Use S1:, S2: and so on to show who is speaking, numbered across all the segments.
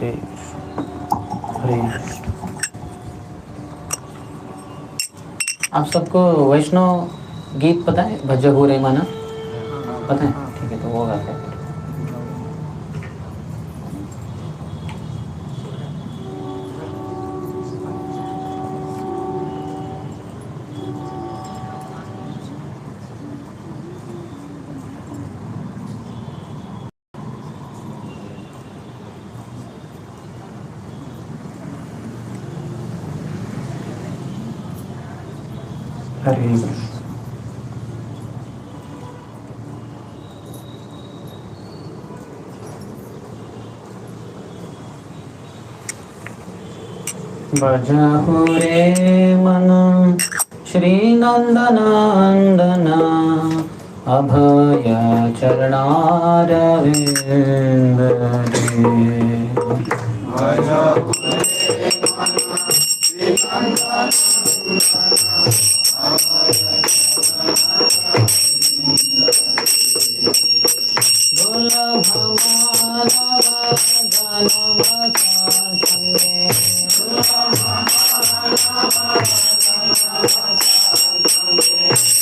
S1: हरे हरे। आप सबको वैष्णव गीत पता है? भज हो रे माना पता है? ठीक है, तो वो गाते हैं। हरे कृष्ण। भजहु रे मन श्री नंदनंदन अभय चरणारविंद रे। भजहु रे मन श्री नंदनंदन अभय दुर्लभ मानव जन्म संगे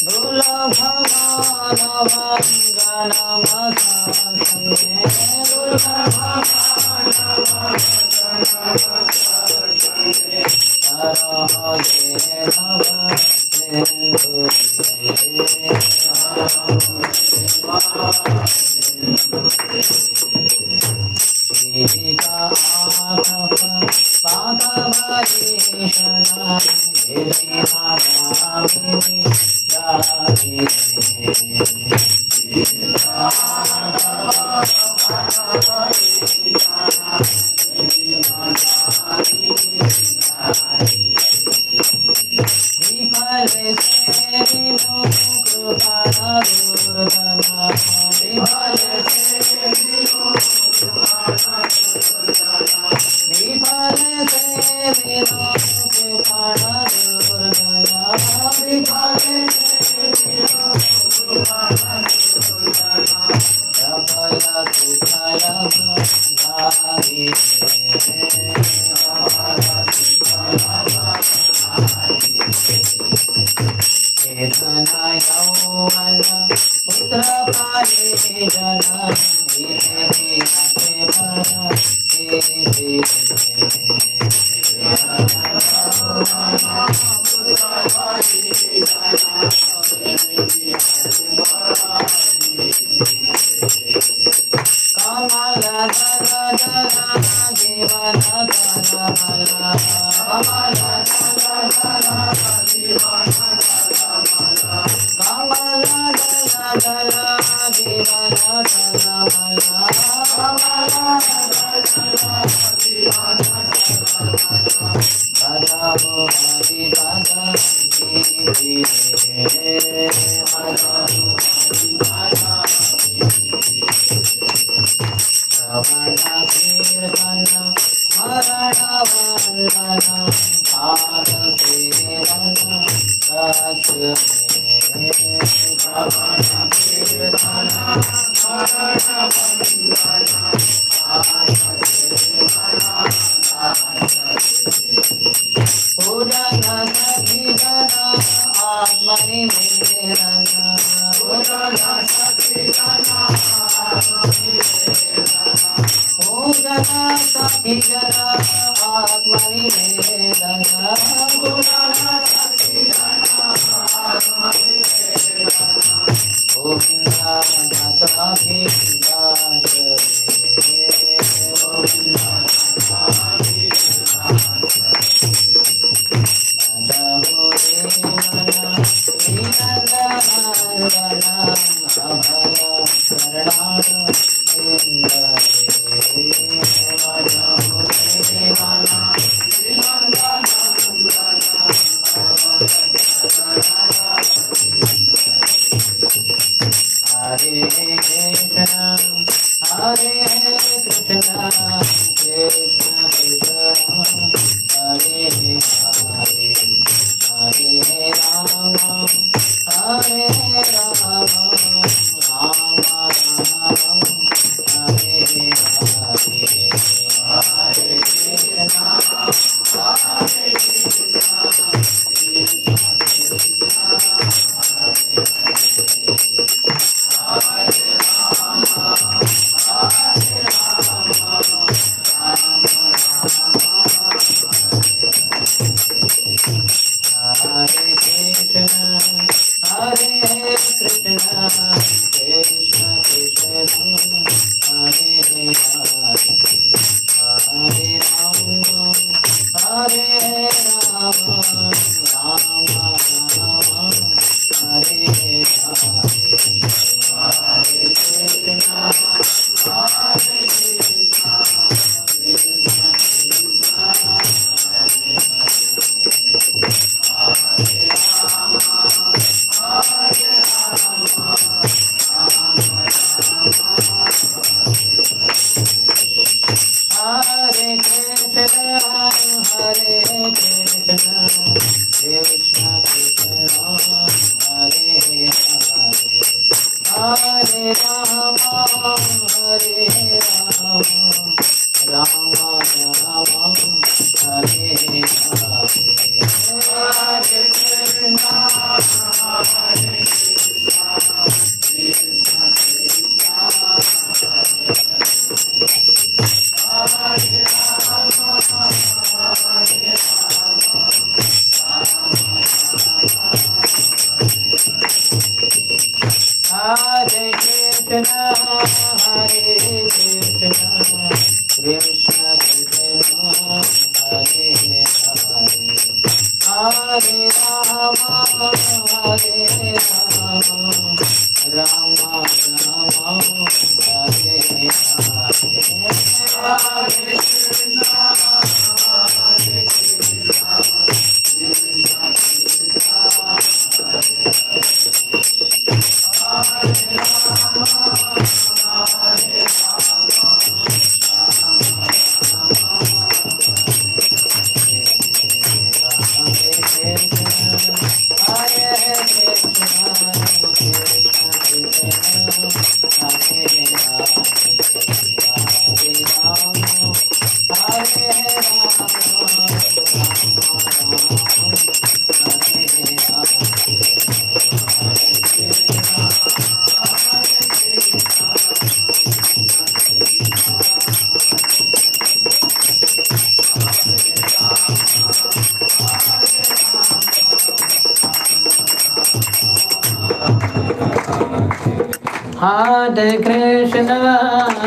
S1: दुर्लभ मानव जन्म संगे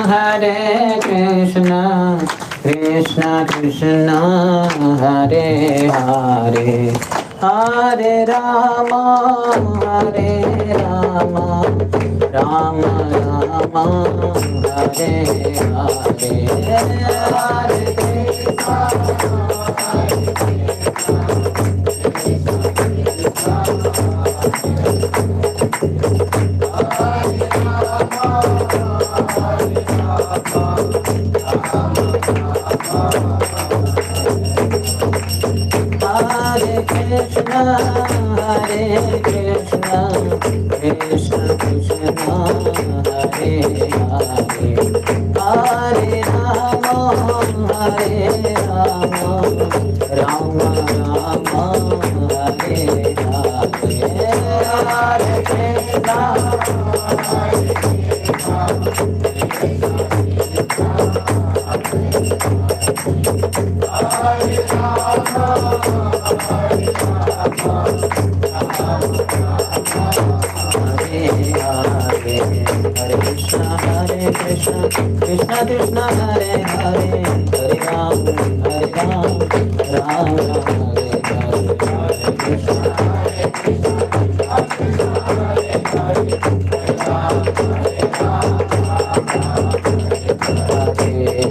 S1: Hare Krishna, Krishna Krishna, Hare Hare, Hare Rama, Rama Rama, Hare Hare, Hare Krishna, Krishna Krishna, Hare Hare, Hare Rama, Rama Rama, Hare Hare, Hare Krishna. Krishna Krishna Hare Hare, Hare Ram, Ram Ram, Hare Hare, Hare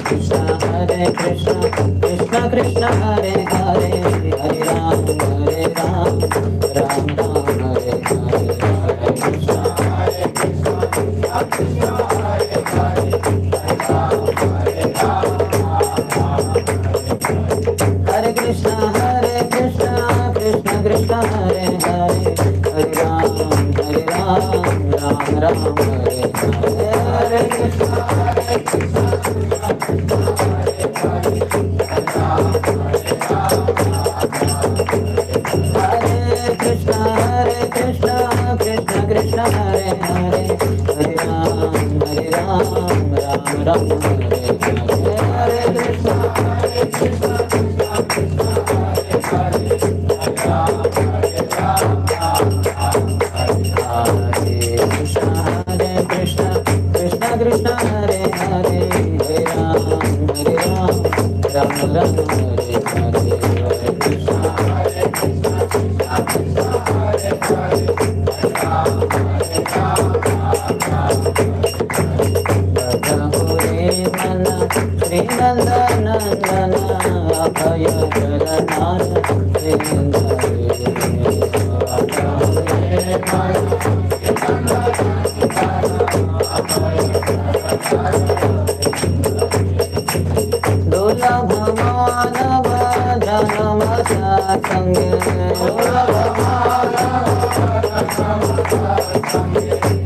S1: Krishna, Hare Krishna, Krishna Krishna Hare Hare, Hare Ram, Ram Ram, Hare Hare, Hare Krishna. Hare Krishna, Krishna Krishna, Hare Hare, Hare Ram, Ram Ram, Hare Hare, Hare Krishna, Krishna Krishna, Hare Hare, Hare Ram, Ram Ram, Hare Hare, Hare Krishna. Krishna Krishna, Hare Hare, Hare Ram, Ram Ram, Hare Hare, Hare Krishna. Shri Nanda Nandana, Abhaya Charanana, Dulabha Manava Janamasa Sange,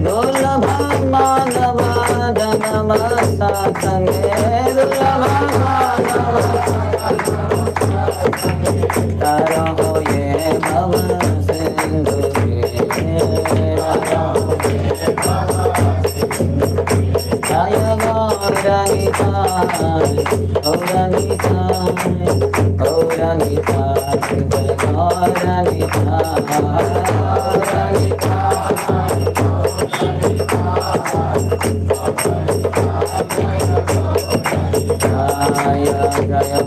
S1: Dulabha Manava Janamasa Sange, Tara hoye bhava sindhu Jaya Gauranitai, Gauranitai,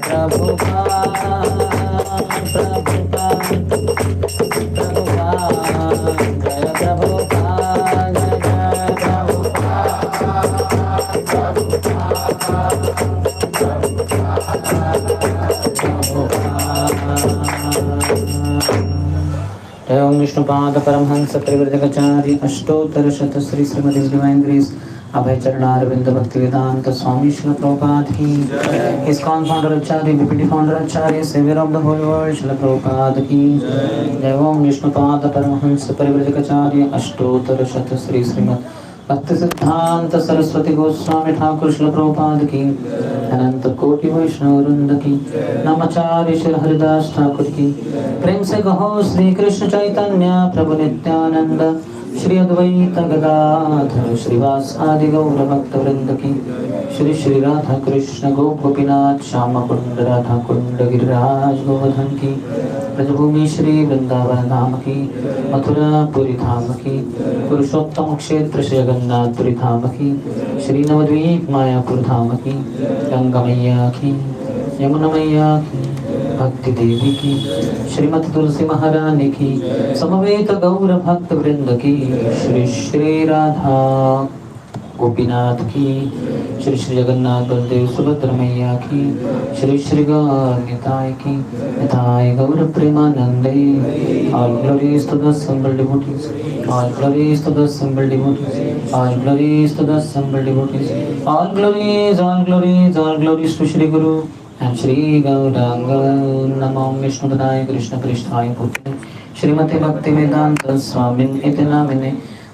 S1: Prabhupada Prabhupada जय प्रभुपाद जय ओम विष्णुपाद परमहंस परिव्रजकाचार्य अष्टोत्तर शत Shri Shrimati divine grace Abhay Charanaravinda Bhakti Vedanta Swami Srila Prabhupada की ISKCON founder acharya BPD founder acharya saviour of the whole world Srila Prabhupada की जय ओम विष्णुपाद परमहंस परिव्रजकाचार्य अष्टोत्तर शत श्री श्रीमद भक्ति सिद्धांत सरस्वती गोस्वामी ठाकुर श्रील प्रभुपाद की अनंत कोटि वैष्णव वृंद की नमाचार्य श्री हरिदास ठाकुर की प्रेम से कहो श्री कृष्ण चैतन्य प्रभु नित्यानंद श्री अद्वैत गदाधर श्रीवास आदि गौर भक्त वृंद की श्री श्री राधा कृष्ण गोपीनाथ श्याम कुंड राधा कुंड गिरिराज गोवर्धन की ब्रजभूमि श्री वृंदावन धाम की मथुरा पुरी धाम की पुरुषोत्तम क्षेत्र श्री जगन्नाथपुरी धाम की श्री नवद्वीप मायापुर धाम की गंगा मैया की यमुना मैया की भक्ति देवी की श्रीमती तुलसी महारानी की समवेत गौर भक्त वृंद की श्री श्री राधा गोपीनाथ की श्री श्री जगन्नाथ बलदेव सुभद्र मैया की श्री श्री गौर की निताय गौर प्रेमानंदे all glories to the assembled devotees all glories to the assembled devotees all glories to the assembled devotees all glories to Shri Guru and Shri Gauranga Namo Vishnudaya Krishna Prishtaya Putri Shrimati Bhakti Vedanta Swamin Iti Namine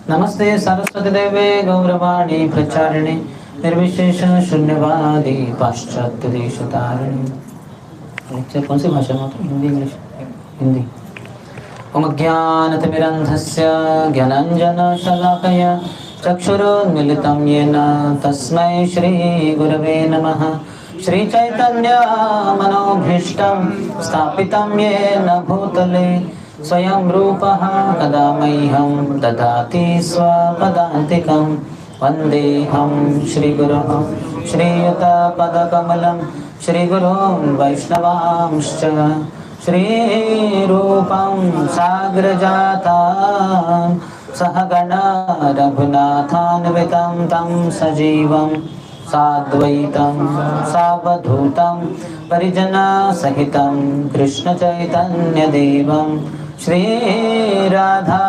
S1: Namaste Saraswati Deve Gauravani Pracharine Nirvishesha Shunyavadi Paschatya Deshatarine lecture कौन सी भाषा में होता है? Hindi English Hindi ओम ज्ञानतिमिरन्धस्य ज्ञानाञ्जनशलाकया चक्षुरुन्मिलितं येन तस्मै श्रीगुरवे नमः श्रीचैतन्यमनोभीष्टं स्थापितं येन भूतले स्वयं रूपः कदा मह्यं ददाति स्वपदान्तिकं वन्देऽहं श्रीगुरुः श्रीयुतपदकमलं श्रीगुरुं वैष्णवांश्च श्रीरूपं साग्रजातं सहगणा रघुनाथान्वितं तं सजीवं साद्वैतं सावधूतं परिजनसहितं कृष्णचैतन्यदेवं श्रीराधा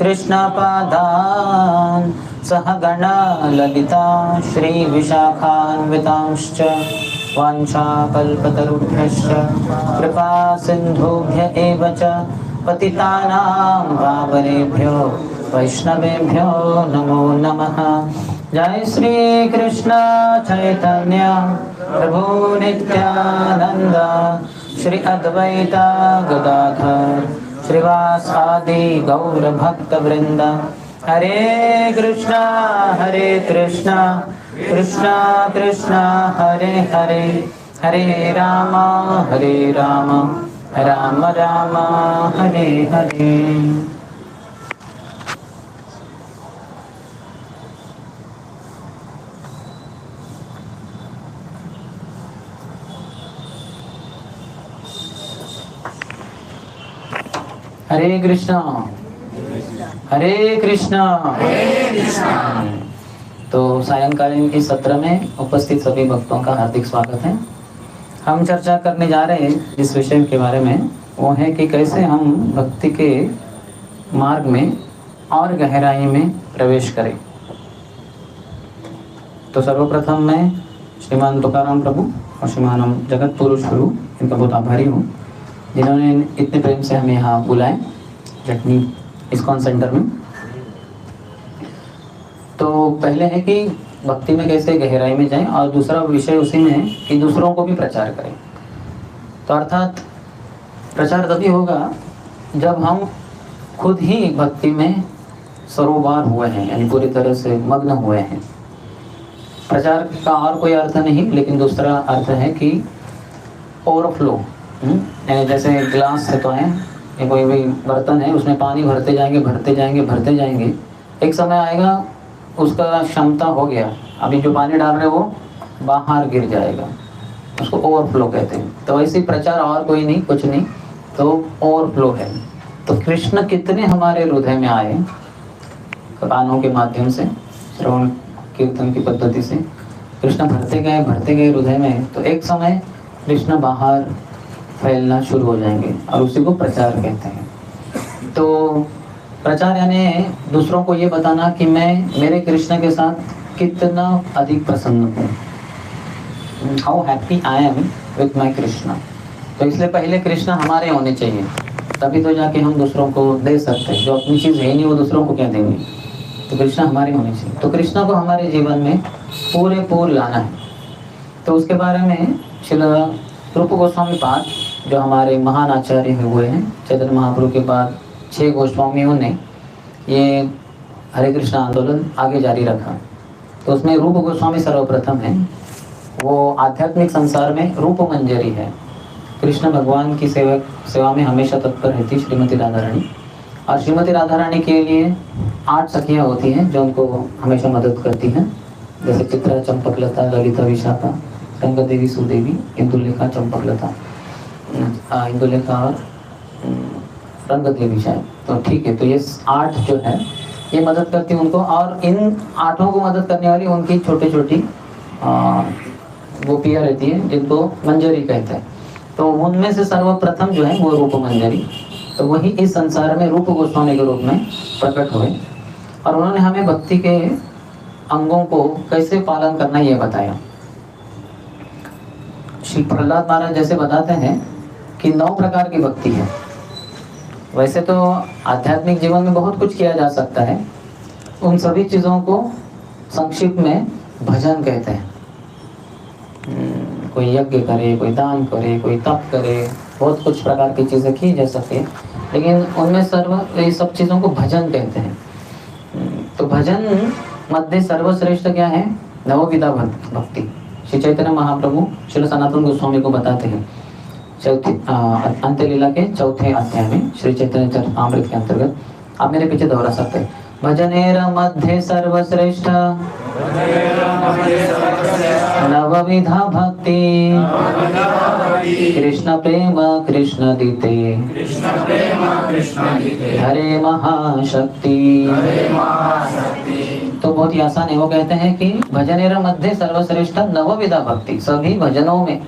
S1: कृष्णपादान् सहगणा ललिता श्रीविशाखान्वितांश्च वाञ्छाकल्पतरुभ्यश्च कृपा सिन्धुभ्य एव च पतितानां पावनेभ्यो वैष्णवेभ्यो नमो नमः। जय श्री कृष्ण चैतन्य प्रभु नित्यानंद श्री अद्वैत गदाधर श्रीवासादि गौर भक्त वृंद हरे कृष्णा कृष्णा कृष्णा हरे हरे हरे राम राम राम हरे हरे। हरे कृष्णा हरे कृष्णा। तो सायंकालीन की सत्र में उपस्थित सभी भक्तों का हार्दिक स्वागत है। हम चर्चा करने जा रहे हैं जिस विषय के बारे में, वो है कि कैसे हम भक्ति के मार्ग में और गहराई में प्रवेश करें। तो सर्वप्रथम मैं श्रीमान तुकाराम प्रभु और श्रीमान जगत पुरुष गुरु, इनका बहुत आभारी हूँ जिन्होंने इतने प्रेम से हमें यहाँ बुलाए जटनी इस्कॉन सेंटर में। तो पहले है कि भक्ति में कैसे गहराई में जाएं, और दूसरा विषय उसी में है कि दूसरों को भी प्रचार करें। तो अर्थात प्रचार तभी होगा जब हम खुद ही भक्ति में सरोवर हुए हैं, यानी पूरी तरह से मग्न हुए हैं। प्रचार का और कोई अर्थ नहीं, लेकिन दूसरा अर्थ है कि ओवरफ्लो, यानी जैसे ग्लास से तो है या कोई भी बर्तन है, उसमें पानी भरते जाएंगे, एक समय आएगा उसका क्षमता हो गया, अभी जो पानी डाल रहे वो बाहर गिर जाएगा। उसको ओवरफ्लो कहते हैं। तो ऐसे प्रचार और कोई नहीं, कुछ नहीं, तो ओवरफ्लो है। तो कृष्ण कितने हमारे हृदय में आए कानों के माध्यम से, श्रवण कीर्तन की पद्धति से कृष्ण भरते गए हृदय में, तो एक समय कृष्ण बाहर फैलना शुरू हो जाएंगे और उसी को प्रचार कहते हैं। तो प्रचार यानी दूसरों को ये बताना कि मैं मेरे कृष्ण के साथ कितना अधिक प्रसन्न हूँ, how happy I am with my Krishna. तो इसलिए पहले कृष्ण हमारे होने चाहिए, तभी तो जाके हम दूसरों को दे सकते हैं। जो अपनी चीज़ है नहीं वो दूसरों को क्या देंगे, तो कृष्ण हमारे होने चाहिए। तो कृष्ण को हमारे जीवन में पूरे लाना है। तो उसके बारे में श्रील रूप गोस्वामी पाद जो हमारे महान आचार्य हुए हैं, चैतन्य महाप्रभु के बाद 6 गोस्वामियों ने ये हरे कृष्ण आंदोलन आगे जारी रखा। तो उसमें रूप गोस्वामी सर्वप्रथम है। वो आध्यात्मिक संसार में रूप मंजरी है, कृष्ण भगवान की सेवा में हमेशा तत्पर रहती श्रीमती राधा रानी। और श्रीमती राधा रानी के लिए 8 सखियाँ होती हैं जो उनको हमेशा मदद करती हैं, जैसे चित्रा, चंपकलता, ललिता, विशाखा, रंग देवी, सुदेवी, इंदुलेखा, चंपकलता, इंदुलेखा और रंग देवी शायद। तो ठीक है, तो ये 8 जो है ये मदद करती है उनको। और इन 8 को मदद करने वाली उनकी छोटी छोटी गोपियाँ रहती हैं जिनको मंजरी कहते हैं। तो उनमें से सर्वप्रथम जो है वो रूप मंजरी, तो वही इस संसार में रूप गोस्वामी के रूप में प्रकट हुए और उन्होंने हमें भक्ति के अंगों को कैसे पालन करना ये बताया। श्री प्रहलाद महाराज जैसे बताते हैं कि 9 प्रकार की भक्ति है। वैसे तो आध्यात्मिक जीवन में बहुत कुछ किया जा सकता है, उन सभी चीज़ों को संक्षिप्त में भजन कहते हैं। कोई यज्ञ करे, कोई दान करे, कोई तप करे, बहुत कुछ प्रकार की चीज़ें की जा सकती है, लेकिन उनमें ये सब चीज़ों को भजन कहते हैं। तो भजन मध्य सर्वश्रेष्ठ क्या है? नवविधा भक्ति। श्री चैतन्य महाप्रभु श्री सनातन गोस्वामी को बताते हैं अंत्य लीला के 4थे अध्याय में, श्री चैतन्य चरितामृत के अंतर्गत। आप मेरे पीछे दोहरा सकते हैं। भजनेर मध्य सर्वश्रेष्ठ नवविधा भक्ति, कृष्ण प्रेम कृष्ण दीते, हरे महाशक्ति। तो बहुत ही आसान है। वो कहते हैं कि भजनेर मध्य सर्वश्रेष्ठ नवविधा भक्ति, सभी भजनों में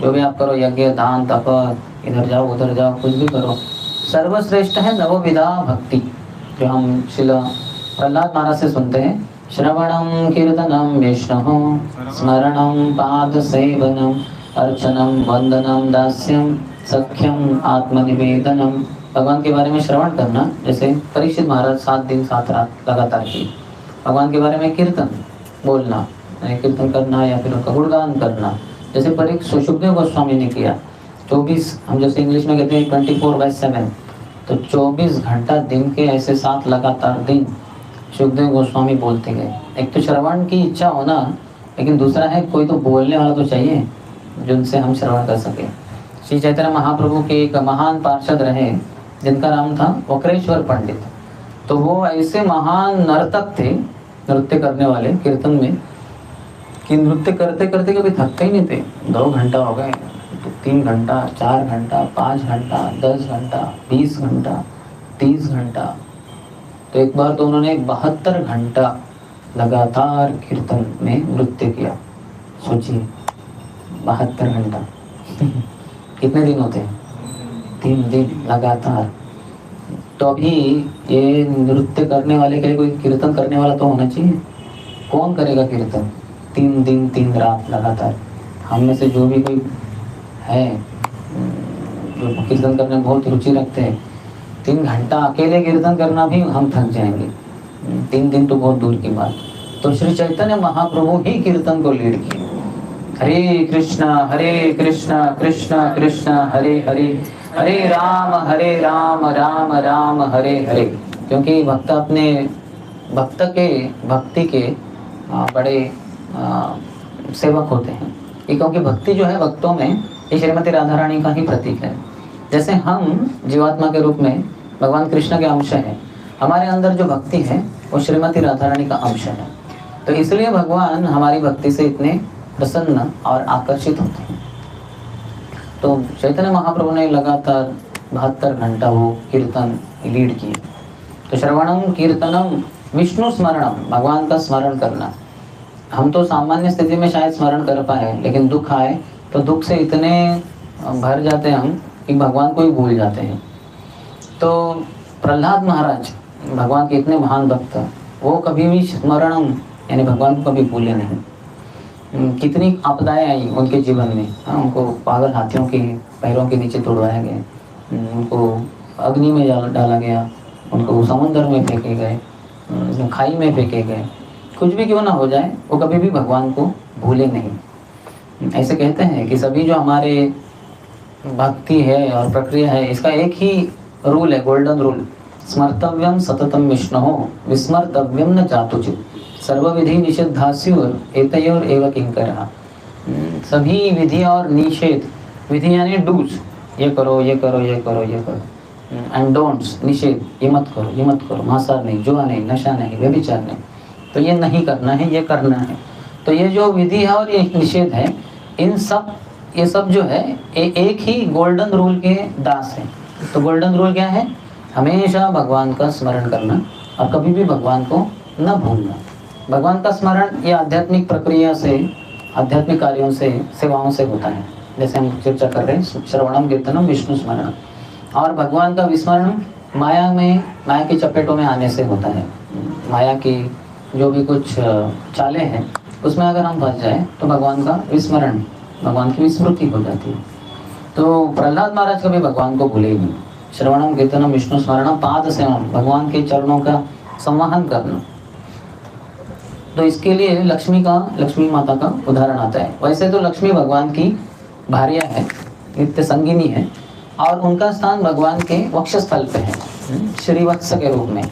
S1: जो भी आप करो, यज्ञ, दान, तप, इधर जाओ उधर जाओ, कुछ भी करो, सर्वश्रेष्ठ है नवविधा भक्ति, जो हम श्री प्रहलाद महाराज से सुनते हैं। श्रवणम कीर्तनम विष्णु, स्मरणम पाद सेवनम, अर्चनम वंदनम दास्यम, सख्यम आत्मनिवेदनम। भगवान के बारे में श्रवण करना, जैसे परीक्षित महाराज 7 दिन 7 रात लगातार की। भगवान के बारे में कीर्तन बोलना, कीर्तन करना या फिर उनका गुणगान करना, जैसे परीक्षित सुखदेव गोस्वामी ने किया। 24, हम जैसे इंग्लिश में कहते हैं 24/7, तो 24 घंटा दिन के ऐसे 7 लगातार दिन सुखदेव गोस्वामी बोलते गए। एक तो श्रवण की इच्छा होना, लेकिन दूसरा है कोई तो बोलने वाला तो चाहिए जिनसे हम श्रवण कर सके। श्री चैतन्य महाप्रभु के एक महान पार्षद रहे जिनका नाम था वक्रेश्वर पंडित। तो वो ऐसे महान नर्तक थे, नृत्य करने वाले कीर्तन में, कि नृत्य करते करते कभी थकते ही नहीं थे। 2 घंटा हो गए तो 3 घंटा, 4 घंटा, 5 घंटा, 10 घंटा, 20 घंटा, 30 घंटा। तो एक बार तो उन्होंने 72 घंटा लगातार कीर्तन में नृत्य किया। सोचिए 72 घंटा कितने दिन होते हैं? 3 दिन लगातार। तो अभी ये नृत्य करने वाले के लिए कोई कीर्तन करने वाला तो होना चाहिए। कौन करेगा कीर्तन 3 दिन 3 रात लगातार? हम में से जो भी कोई है जो कीर्तन करने में बहुत रुचि रखते हैं, 3 घंटा अकेले कीर्तन करना भी हम थक जाएंगे। 3 दिन तो बहुत दूर की बात। तो श्री चैतन्य महाप्रभु ही कीर्तन को लीड किए। हरे कृष्णा कृष्ण कृष्ण हरे हरे, हरे राम राम राम हरे हरे। क्योंकि भक्त अपने भक्ति के बड़े सेवक होते हैं। क्योंकि भक्ति जो है भक्तों में ये श्रीमती राधा रानी का ही प्रतीक है। जैसे हम जीवात्मा के रूप में भगवान कृष्ण के अंश हैं, हमारे अंदर जो भक्ति है वो श्रीमती राधा रानी का अंश है। तो इसलिए भगवान हमारी भक्ति से इतने प्रसन्न और आकर्षित होते हैं। तो चैतन्य महाप्रभु ने लगातार 72 घंटा वो कीर्तन लीड किए। तो श्रवणम कीर्तनम विष्णु स्मरणम, भगवान का स्मरण करना। हम तो सामान्य स्थिति में शायद स्मरण कर पाए, लेकिन दुख आए तो दुख से इतने भर जाते हैं हम कि भगवान को ही भूल जाते हैं। तो प्रहलाद महाराज भगवान के इतने महान भक्त, वो कभी भी स्मरणम यानी भगवान को कभी भूले नहीं। कितनी आपदाएं आई उनके जीवन में, उनको पागल हाथियों के पैरों के नीचे तोड़वाया गया, उनको अग्नि में डाला गया, उनको समुद्र में फेंके गए, खाई में फेंके गए। कुछ भी क्यों ना हो जाए, वो कभी भी भगवान को भूले नहीं। ऐसे कहते हैं कि सभी जो हमारे भक्ति है और प्रक्रिया है, इसका एक ही रूल है, गोल्डन रूल, स्मर्तव्यम सततम विष्णु विस्मर्तव्यम न चातुचित सर्वविधि निषेधास्युर एतयोर एव किंकरः। सभी विधि और निषेध, विधि यानी डूज, ये करो ये करो ये करो ये करो, एंड डोंट्स निषेध, ये मत करो ये मत करो, मांसाहार नहीं, जुआ नहीं, नशा नहीं, व्यभिचार नहीं, तो ये नहीं करना है, ये करना है। तो ये जो विधि है और ये निषेध है, इन सब ये सब जो है एक ही गोल्डन रूल के दास हैं। तो गोल्डन रूल क्या है? हमेशा भगवान का स्मरण करना और कभी भी भगवान को न भूलना। भगवान का स्मरण ये आध्यात्मिक प्रक्रिया से, आध्यात्मिक कार्यों से, सेवाओं से होता है। जैसे हम चर्चा कर रहे हैं, श्रवणम कीर्तनम विष्णु स्मरण। और भगवान का विस्मरण माया की चपेटों में आने से होता है। माया की जो भी कुछ चालें हैं उसमें अगर हम फंस जाए तो भगवान का विस्मरण, भगवान की विस्मृति हो जाती है। तो प्रहलाद महाराज कभी भगवान को भूले नहीं। श्रवणम कीर्तनम विष्णु स्मरणम पाद सेवम, भगवान के चरणों का संवाहन करना। तो इसके लिए लक्ष्मी माता का उदाहरण आता है। वैसे तो लक्ष्मी भगवान की भार्या है, नित्य संगिनी है, और उनका स्थान भगवान के वक्षस्थल पे है, श्रीवत्स के रूप में।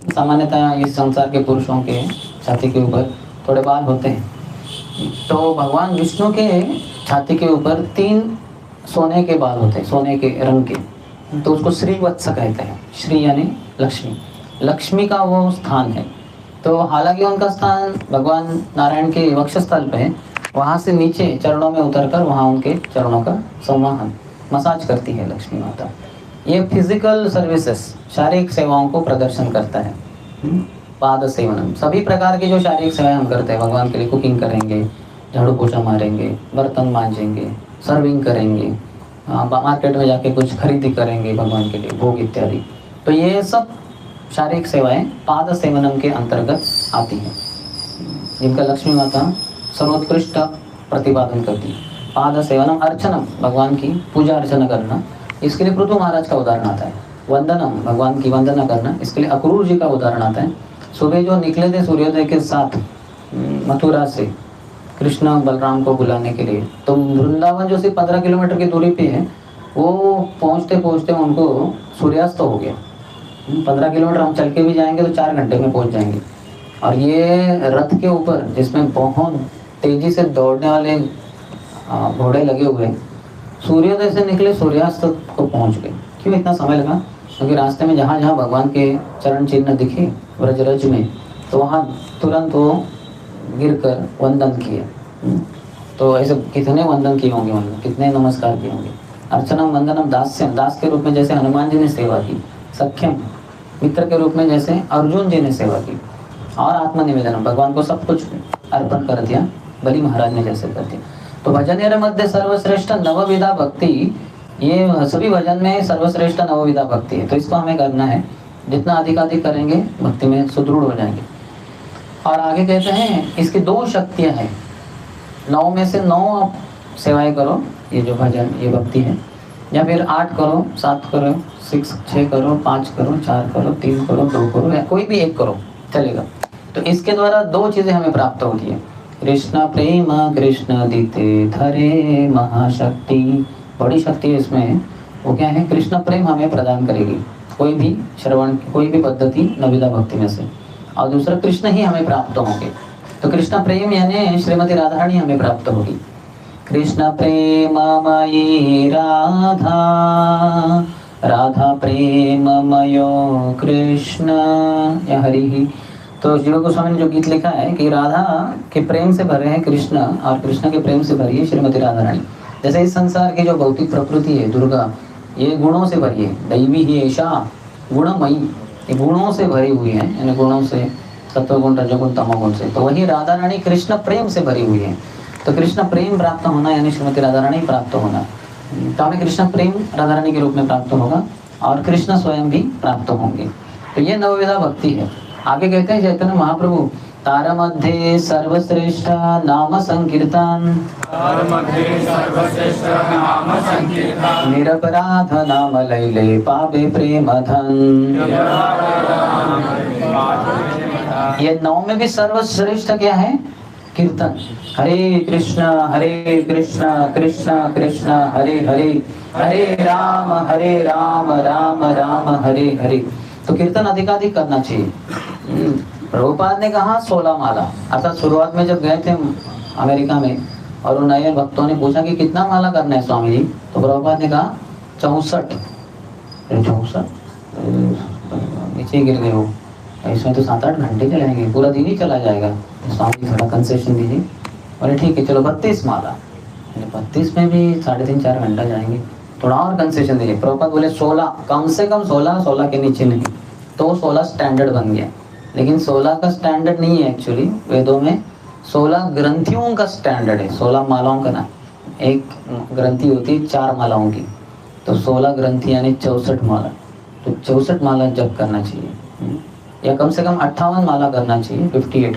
S1: सामान्यतः इस संसार के पुरुषों के छाती के ऊपर थोड़े बाल होते हैं, तो भगवान विष्णु के छाती के ऊपर 3 सोने के बाल होते हैं, सोने के रंग के, तो उसको श्रीवत्स कहते हैं। श्री यानी लक्ष्मी, लक्ष्मी का वो स्थान है। तो हालांकि उनका स्थान भगवान नारायण के वक्षस्थल पे है, वहाँ से नीचे चरणों में उतरकर वहाँ उनके चरणों का संवाहन, मसाज करती है लक्ष्मी माता। ये फिजिकल सर्विसेज, शारीरिक सेवाओं को प्रदर्शन करता है। पाद सेवनम, सभी प्रकार की जो शारीरिक सेवाएं हम करते हैं भगवान के लिए, कुकिंग करेंगे, झाड़ू पोछा मारेंगे, बर्तन मांजेंगे, सर्विंग करेंगे, मार्केट में जाके कुछ खरीदी करेंगे भगवान के लिए, भोग इत्यादि, तो ये सब शारीरिक सेवाएं पाद सेवनम के अंतर्गत आती हैं, जिनका लक्ष्मी माता सर्वोत्कृष्ट प्रतिपादन करती है। पाद सेवनम, अर्चनम, भगवान की पूजा अर्चना करना, इसके लिए पृथु महाराज का उदाहरण आता है। वंदनम, भगवान की वंदना करना, इसके लिए अक्रूर जी का उदाहरण आता है। सुबह जो निकले थे सूर्योदय के साथ मथुरा से कृष्ण बलराम को बुलाने के लिए, तो वृंदावन जो सिर्फ 15 किलोमीटर की दूरी पे है, वो पहुँचते पहुँचते उनको सूर्यास्त हो गया। 15 किलोमीटर हम चल के भी जाएंगे तो 4 घंटे में पहुँच जाएंगे। और ये रथ के ऊपर जिसमें बहुत तेजी से दौड़ने वाले घोड़े लगे हुए, सूर्योदय से निकले सूर्यास्त को पहुँच गए। क्यों इतना समय लगा? क्योंकि रास्ते में जहाँ जहाँ भगवान के चरण चिन्ह दिखे व्रजरज में, तो वहाँ तुरंत वो गिरकर वंदन किए। तो ऐसे कितने वंदन किए होंगे, मतलब कितने नमस्कार किए होंगे। अर्चनम वंदनम दास्यम, दास के रूप में जैसे हनुमान जी ने सेवा की, सख्यम मित्र के रूप में जैसे अर्जुन जी ने सेवा की, और आत्मनिवेदनम, भगवान को सब कुछ अर्पण कर दिया, बलि महाराज ने जैसे कर दिया। तो भजन मध्य सर्वश्रेष्ठ नवविधा भक्ति, ये सभी भजन में सर्वश्रेष्ठ नवविधा भक्ति है। तो इसको हमें करना है, जितना अधिक करेंगे भक्ति में सुदृढ़ हो जाएंगे। और आगे कहते हैं इसकी 2 शक्तियां हैं, 9 में से 9 आप सेवाएं करो, ये जो भजन ये भक्ति है, या फिर 8 करो, 7 करो, 6 करो, 5 करो, 4 करो, 3 करो, 2 करो, या कोई भी एक करो चलेगा। तो इसके द्वारा 2 चीजें हमें प्राप्त होती है। कृष्ण प्रेम कृष्ण दीते धरे महाशक्ति, बड़ी शक्ति है इसमें। वो क्या है? कृष्ण प्रेम हमें प्रदान करेगी कोई भी श्रवण, कोई भी पद्धति नविदा भक्ति में से। और दूसरा, कृष्ण ही हमें प्राप्त होंगे। तो कृष्ण प्रेम यानी श्रीमती राधारानी हमें प्राप्त होगी। कृष्ण प्रेममयी राधा, राधा प्रेममयो कृष्ण, या हरि ही। तो जीव गोस्वामी ने जो गीत लिखा है कि राधा के प्रेम से भरे हैं कृष्ण, और कृष्ण के प्रेम से भरी है श्रीमती राधारानी। जैसे इस संसार की जो भौतिक प्रकृति है दुर्गा, ये गुणों से भरी है, दैवी ही ऐसा गुणमयी, ये गुणों से भरी हुई है, यानी गुणों से, सत्वगुण रजोगुण तमोगुण से। तो वही राधा रानी कृष्ण प्रेम से भरी हुई है। तो कृष्ण प्रेम प्राप्त होना यानी श्रीमती राधा रानी प्राप्त होना, तो हमें कृष्ण प्रेम राधा रानी के रूप में प्राप्त होगा और कृष्ण स्वयं भी प्राप्त होंगे। तो ये नवविधा भक्ति है। आगे कहते हैं चैतन्य महाप्रभु, तार मध्ये सर्वश्रेष्ठ नाम संकीर्तन, निरपराध नाम लैले पावे प्रेम धन। ये नौ में भी सर्वश्रेष्ठ क्या है? कीर्तन। हरे कृष्ण कृष्ण कृष्ण हरे हरे, हरे राम राम राम हरे हरे। तो कीर्तन अधिकाधिक करना चाहिए। प्रभुपाद ने कहा 16 माला, अर्थात शुरुआत में जब गए थे अमेरिका में और उन नए भक्तों ने पूछा कि कितना माला करना है स्वामी जी, तो प्रभुपाद ने कहा 64। नीचे गिर गए वो, इसमें तो 7-8 घंटे चलाएंगे, पूरा दिन ही चला जाएगा, स्वामी थोड़ा कंसेशन दीजिए। बोले ठीक है चलो 32 माला। 32 में भी 3.5-4 घंटा जाएंगे, थोड़ा और कंसेशन दीजिए। प्रभुपाद बोले 16, कम से कम 16 के नीचे नहीं। तो 16 स्टैंडर्ड बन गया, लेकिन 16 का स्टैंडर्ड नहीं है एक्चुअली। वेदों में 16 ग्रंथियों का स्टैंडर्ड है, 16 मालाओं का ना। एक ग्रंथि होती है 4 मालाओं की, तो 16 ग्रंथि यानी 64 माला। तो 64 माला जप करना चाहिए, या कम से कम 58 माला करना चाहिए, 58,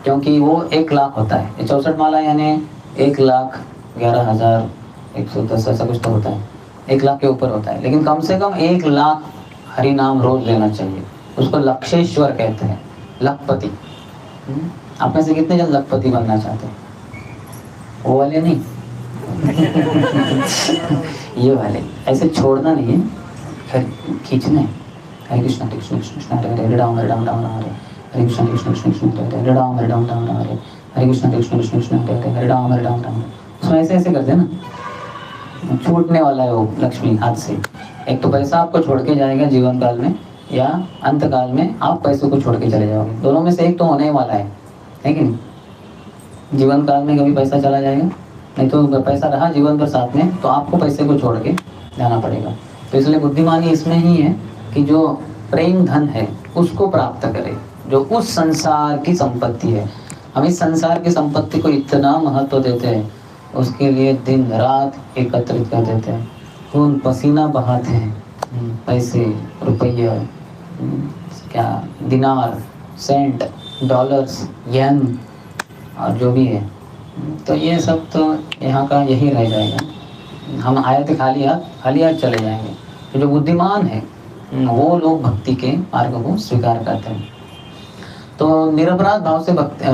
S1: क्योंकि वो 1 लाख होता है। 64 माला यानी 1,11,110 ऐसा कुछ तो होता है, 1 लाख के ऊपर होता है। लेकिन कम से कम 1 लाख हरि नाम रोज लेना चाहिए। उसको लक्षेश्वर कहते हैं, लखपति। आप में से कितने जन लखपति बनना चाहते हैं? वो वाले नहीं ये वाले। ऐसे छोड़ना नहीं है, खींचना है। हरे कृष्ण कृष्ण कृष्ण हरे हरे, हरे राम राम राम हरे, हरे कृष्ण कृष्ण कृष्ण कृष्ण हरे हरे, राम राम राम हरे, हरे कृष्ण कृष्ण कृष्ण कृष्ण हरे हरे, हरे राम राम राम। उसमें ऐसे ऐसे करते हैं ना, छूटने वाला है वो लक्ष्मी हाथ से। एक तो पैसा आपको छोड़ के जाएगा जीवन काल में, या अंत काल में आप पैसे को छोड़ के चले जाओगे। दोनों में से एक तो होने वाला है कि नहीं? जीवन काल में कभी पैसा चला जाएगा, नहीं तो पैसा रहा जीवन भर साथ में, तो आपको पैसे को छोड़ के जाना पड़ेगा। तो इसलिए बुद्धिमानी इसमें ही है कि जो प्रेम धन है उसको प्राप्त करे, जो उस संसार की संपत्ति है। हम इस संसार की संपत्ति को इतना महत्व देते हैं, उसके लिए दिन रात एकत्रित कर देते हैं, खून पसीना बहाते हैं, पैसे रुपये, क्या दिनार, सेंट, डॉलर्स, येन और जो भी है। तो ये सब तो यहाँ का यही रह जाएगा। हम आए थे खाली हाथ चले जाएंगे। तो जो बुद्धिमान है वो लोग भक्ति के मार्ग को स्वीकार करते हैं। तो निरपराध भाव से भक्ति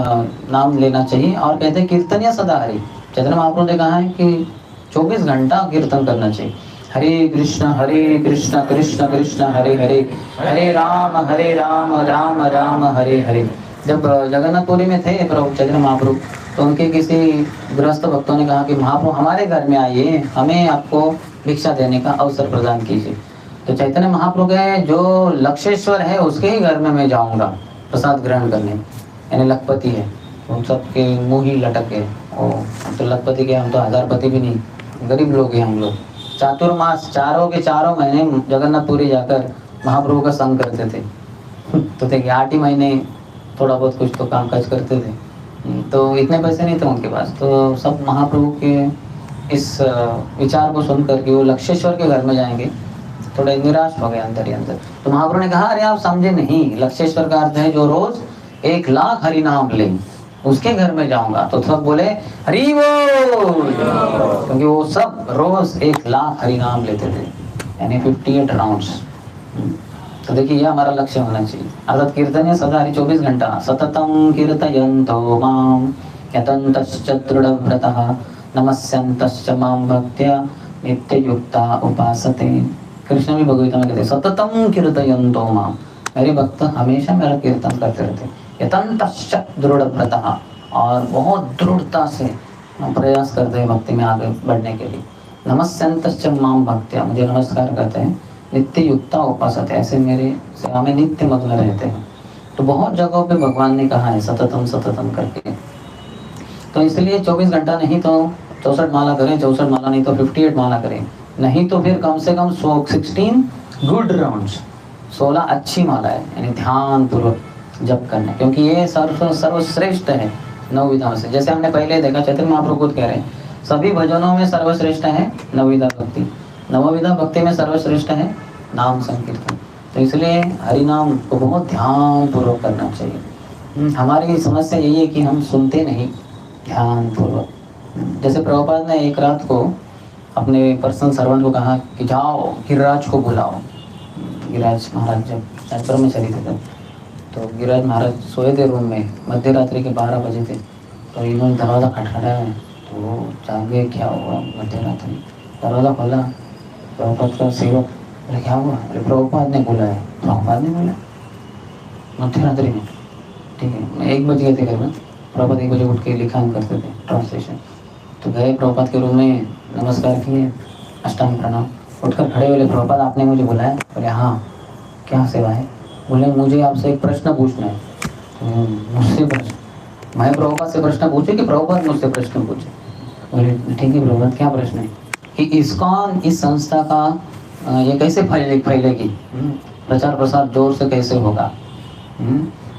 S1: नाम लेना चाहिए। और कहते हैं कीर्तन या सदा हरि। चैतन्य महाप्रभु ने कहा है कि 24 घंटा कीर्तन करना चाहिए। हरे कृष्ण कृष्ण कृष्ण हरे हरे, हरे राम राम राम हरे हरे। जब जगन्नाथपुरी में थे प्रभु चैतन्य महाप्रभु, तो उनके किसी गृहस्थ भक्तों ने कहा कि महाप्रभु हमारे घर में आइए, हमें आपको भिक्षा देने का अवसर प्रदान कीजिए। तो चैतन्य महाप्रभु कहे जो लक्षेश्वर है उसके ही घर में मैं जाऊंगा प्रसाद ग्रहण करने, यानी लखपति है, उन सबके मुँह ही लटके। तो लखपति के, हम तो हजारपति भी नहीं, गरीब लोग हैं हम लोग। चातुर्मास चारों के चारों महीने जगन्नाथपुरी जाकर महाप्रभु का संग करते थे। तो देखिए 8 ही महीने थोड़ा बहुत कुछ तो काम काज करते थे। तो इतने पैसे नहीं थे उनके पास। तो सब महाप्रभु के इस विचार को सुनकर कि वो लक्षेश्वर के घर में जाएंगे, थोड़े निराश हो गए अंदर ही अंदर। तो महाप्रभु ने कहा अरे आप समझे नहीं, लक्षेश्वर का अर्थ है जो रोज 1 लाख हरि नाम ले, उसके घर में जाऊंगा। तो सब बोले हरि बोल, क्योंकि वो सब रोज 1 लाख हरि नाम लेते थे, यानी 58 राउंड्स। तो देखिए ये हमारा लक्ष्य होना चाहिए। अर्थात कीर्तन सदा हरि 24 घंटा सततम कीर्तयन्तो माम यतन्तश्च दृढव्रतः नमस्यन्तश्च मां भक्त्या नित्ययुक्ता उपासते। कृष्ण भी भगवद्गीता में कहते हैं सततम कीर्तयन्तो माम, मेरे भक्त हमेशा मेरा कीर्तन करते रहते। यतन्तश्च दृढव्रतः, और बहुत दृढ़ता से प्रयास करते हैं भक्ति में आगे बढ़ने के लिए। नमस्यन्तश्च मां भक्त्या, मुझे नमस्कार करते हैं। नित्य युक्ता उपासते, ऐसे मेरे सेवा में नित्य मग्न रहते हैं। तो बहुत जगहों पे भगवान ने कहा है सततम सततम करके। तो इसलिए 24 घंटा नहीं तो 64 माला करें, 64 माला नहीं तो 58 माला करें, नहीं तो फिर कम से कम 16 गुड राउंड्स, 16 अच्छी माला है, यानी ध्यान पूर्वक जप करना, क्योंकि ये सर्वश्रेष्ठ है 9 विधाओं से। जैसे हमने पहले देखा, चैतन्य महाप्रभु खुद कह रहे हैं सभी भजनों में सर्वश्रेष्ठ है नवविधा भक्ति, नवविधा भक्ति में सर्वश्रेष्ठ है नाम संकीर्तन। तो इसलिए हरि नाम को बहुत ध्यान पूर्वक करना चाहिए। हमारी समस्या यही है कि हम सुनते नहीं ध्यान पूर्वक। जैसे प्रभुपाद ने एक रात को अपने पर्सनल सर्वेंट को कहा कि जाओ गिरिराज को बुलाओ। गिरिराज महाराज जब राजपुर में चले थे तब, तो गिरिराज महाराज सोए थे रूम में, मध्य रात्रि के 12 बजे थे, तो इन्होंने दरवाज़ा खटखटाया है, तो वो जागे क्या हुआ, मध्य रात्रि दरवाज़ा खोला, प्रभुपाद का सेवक, बोले क्या हुआ, अरे प्रभुपाद ने बोला है। प्रभुपाद ने बोला मध्य रात्रि में, ठीक है, 1 बज गए थे घर में, प्रभुपाद 1 बजे उठ के लिखान करते थे ट्रांसलेशन। तो गए प्रभुपाद के रूम में, नमस्कार किए, अष्टांग प्रणाम, उठकर खड़े बोले प्रभुपाद आपने मुझे बुलाया? बोले हाँ, क्या सेवा है? बोले मुझे आपसे एक प्रश्न पूछना है। मुझसे प्रश्न? मैं प्रभुपाद से प्रश्न पूछे कि प्रभुपाद मुझसे प्रश्न पूछे? बोले ठीक है प्रभुपाद, क्या प्रश्न है? कि इस्कॉन इस संस्था का ये कैसे फैलेगी, प्रचार प्रसार जोर से कैसे होगा?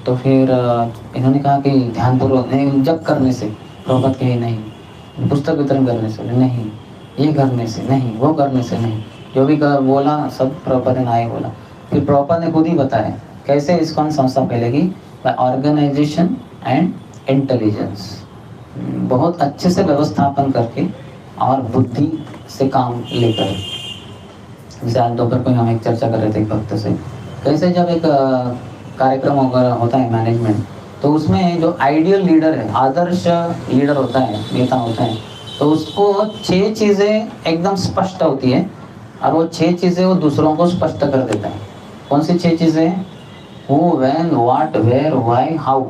S1: तो फिर इन्होंने कहा कि ध्यानपूर्वक नहीं, जप करने से। प्रभुपाद कहे नहीं, पुस्तक वितरण करने से नहीं, ये करने से नहीं, वो करने से नहीं, जो भी बोला सब प्रभुपाद ने आए बोला। फिर प्रभुपाद ने खुद ही बताया कैसे इस्कॉन संस्था फैलेगी, बाय ऑर्गेनाइजेशन एंड इंटेलिजेंस, बहुत अच्छे से व्यवस्थापन करके और बुद्धि से काम लेकर। जैसे आज दोपहर को हम एक चर्चा कर रहे थे एक भक्त से, कैसे जब एक कार्यक्रम होता है मैनेजमेंट, तो उसमें जो आइडियल लीडर है, आदर्श लीडर होता है, नेता होता है, तो उसको 6 चीज़ें एकदम स्पष्ट होती है और वो 6 चीज़ें वो दूसरों को स्पष्ट कर देता है। कौन सी 6 चीज़ें? Who, when, what, where, why, how.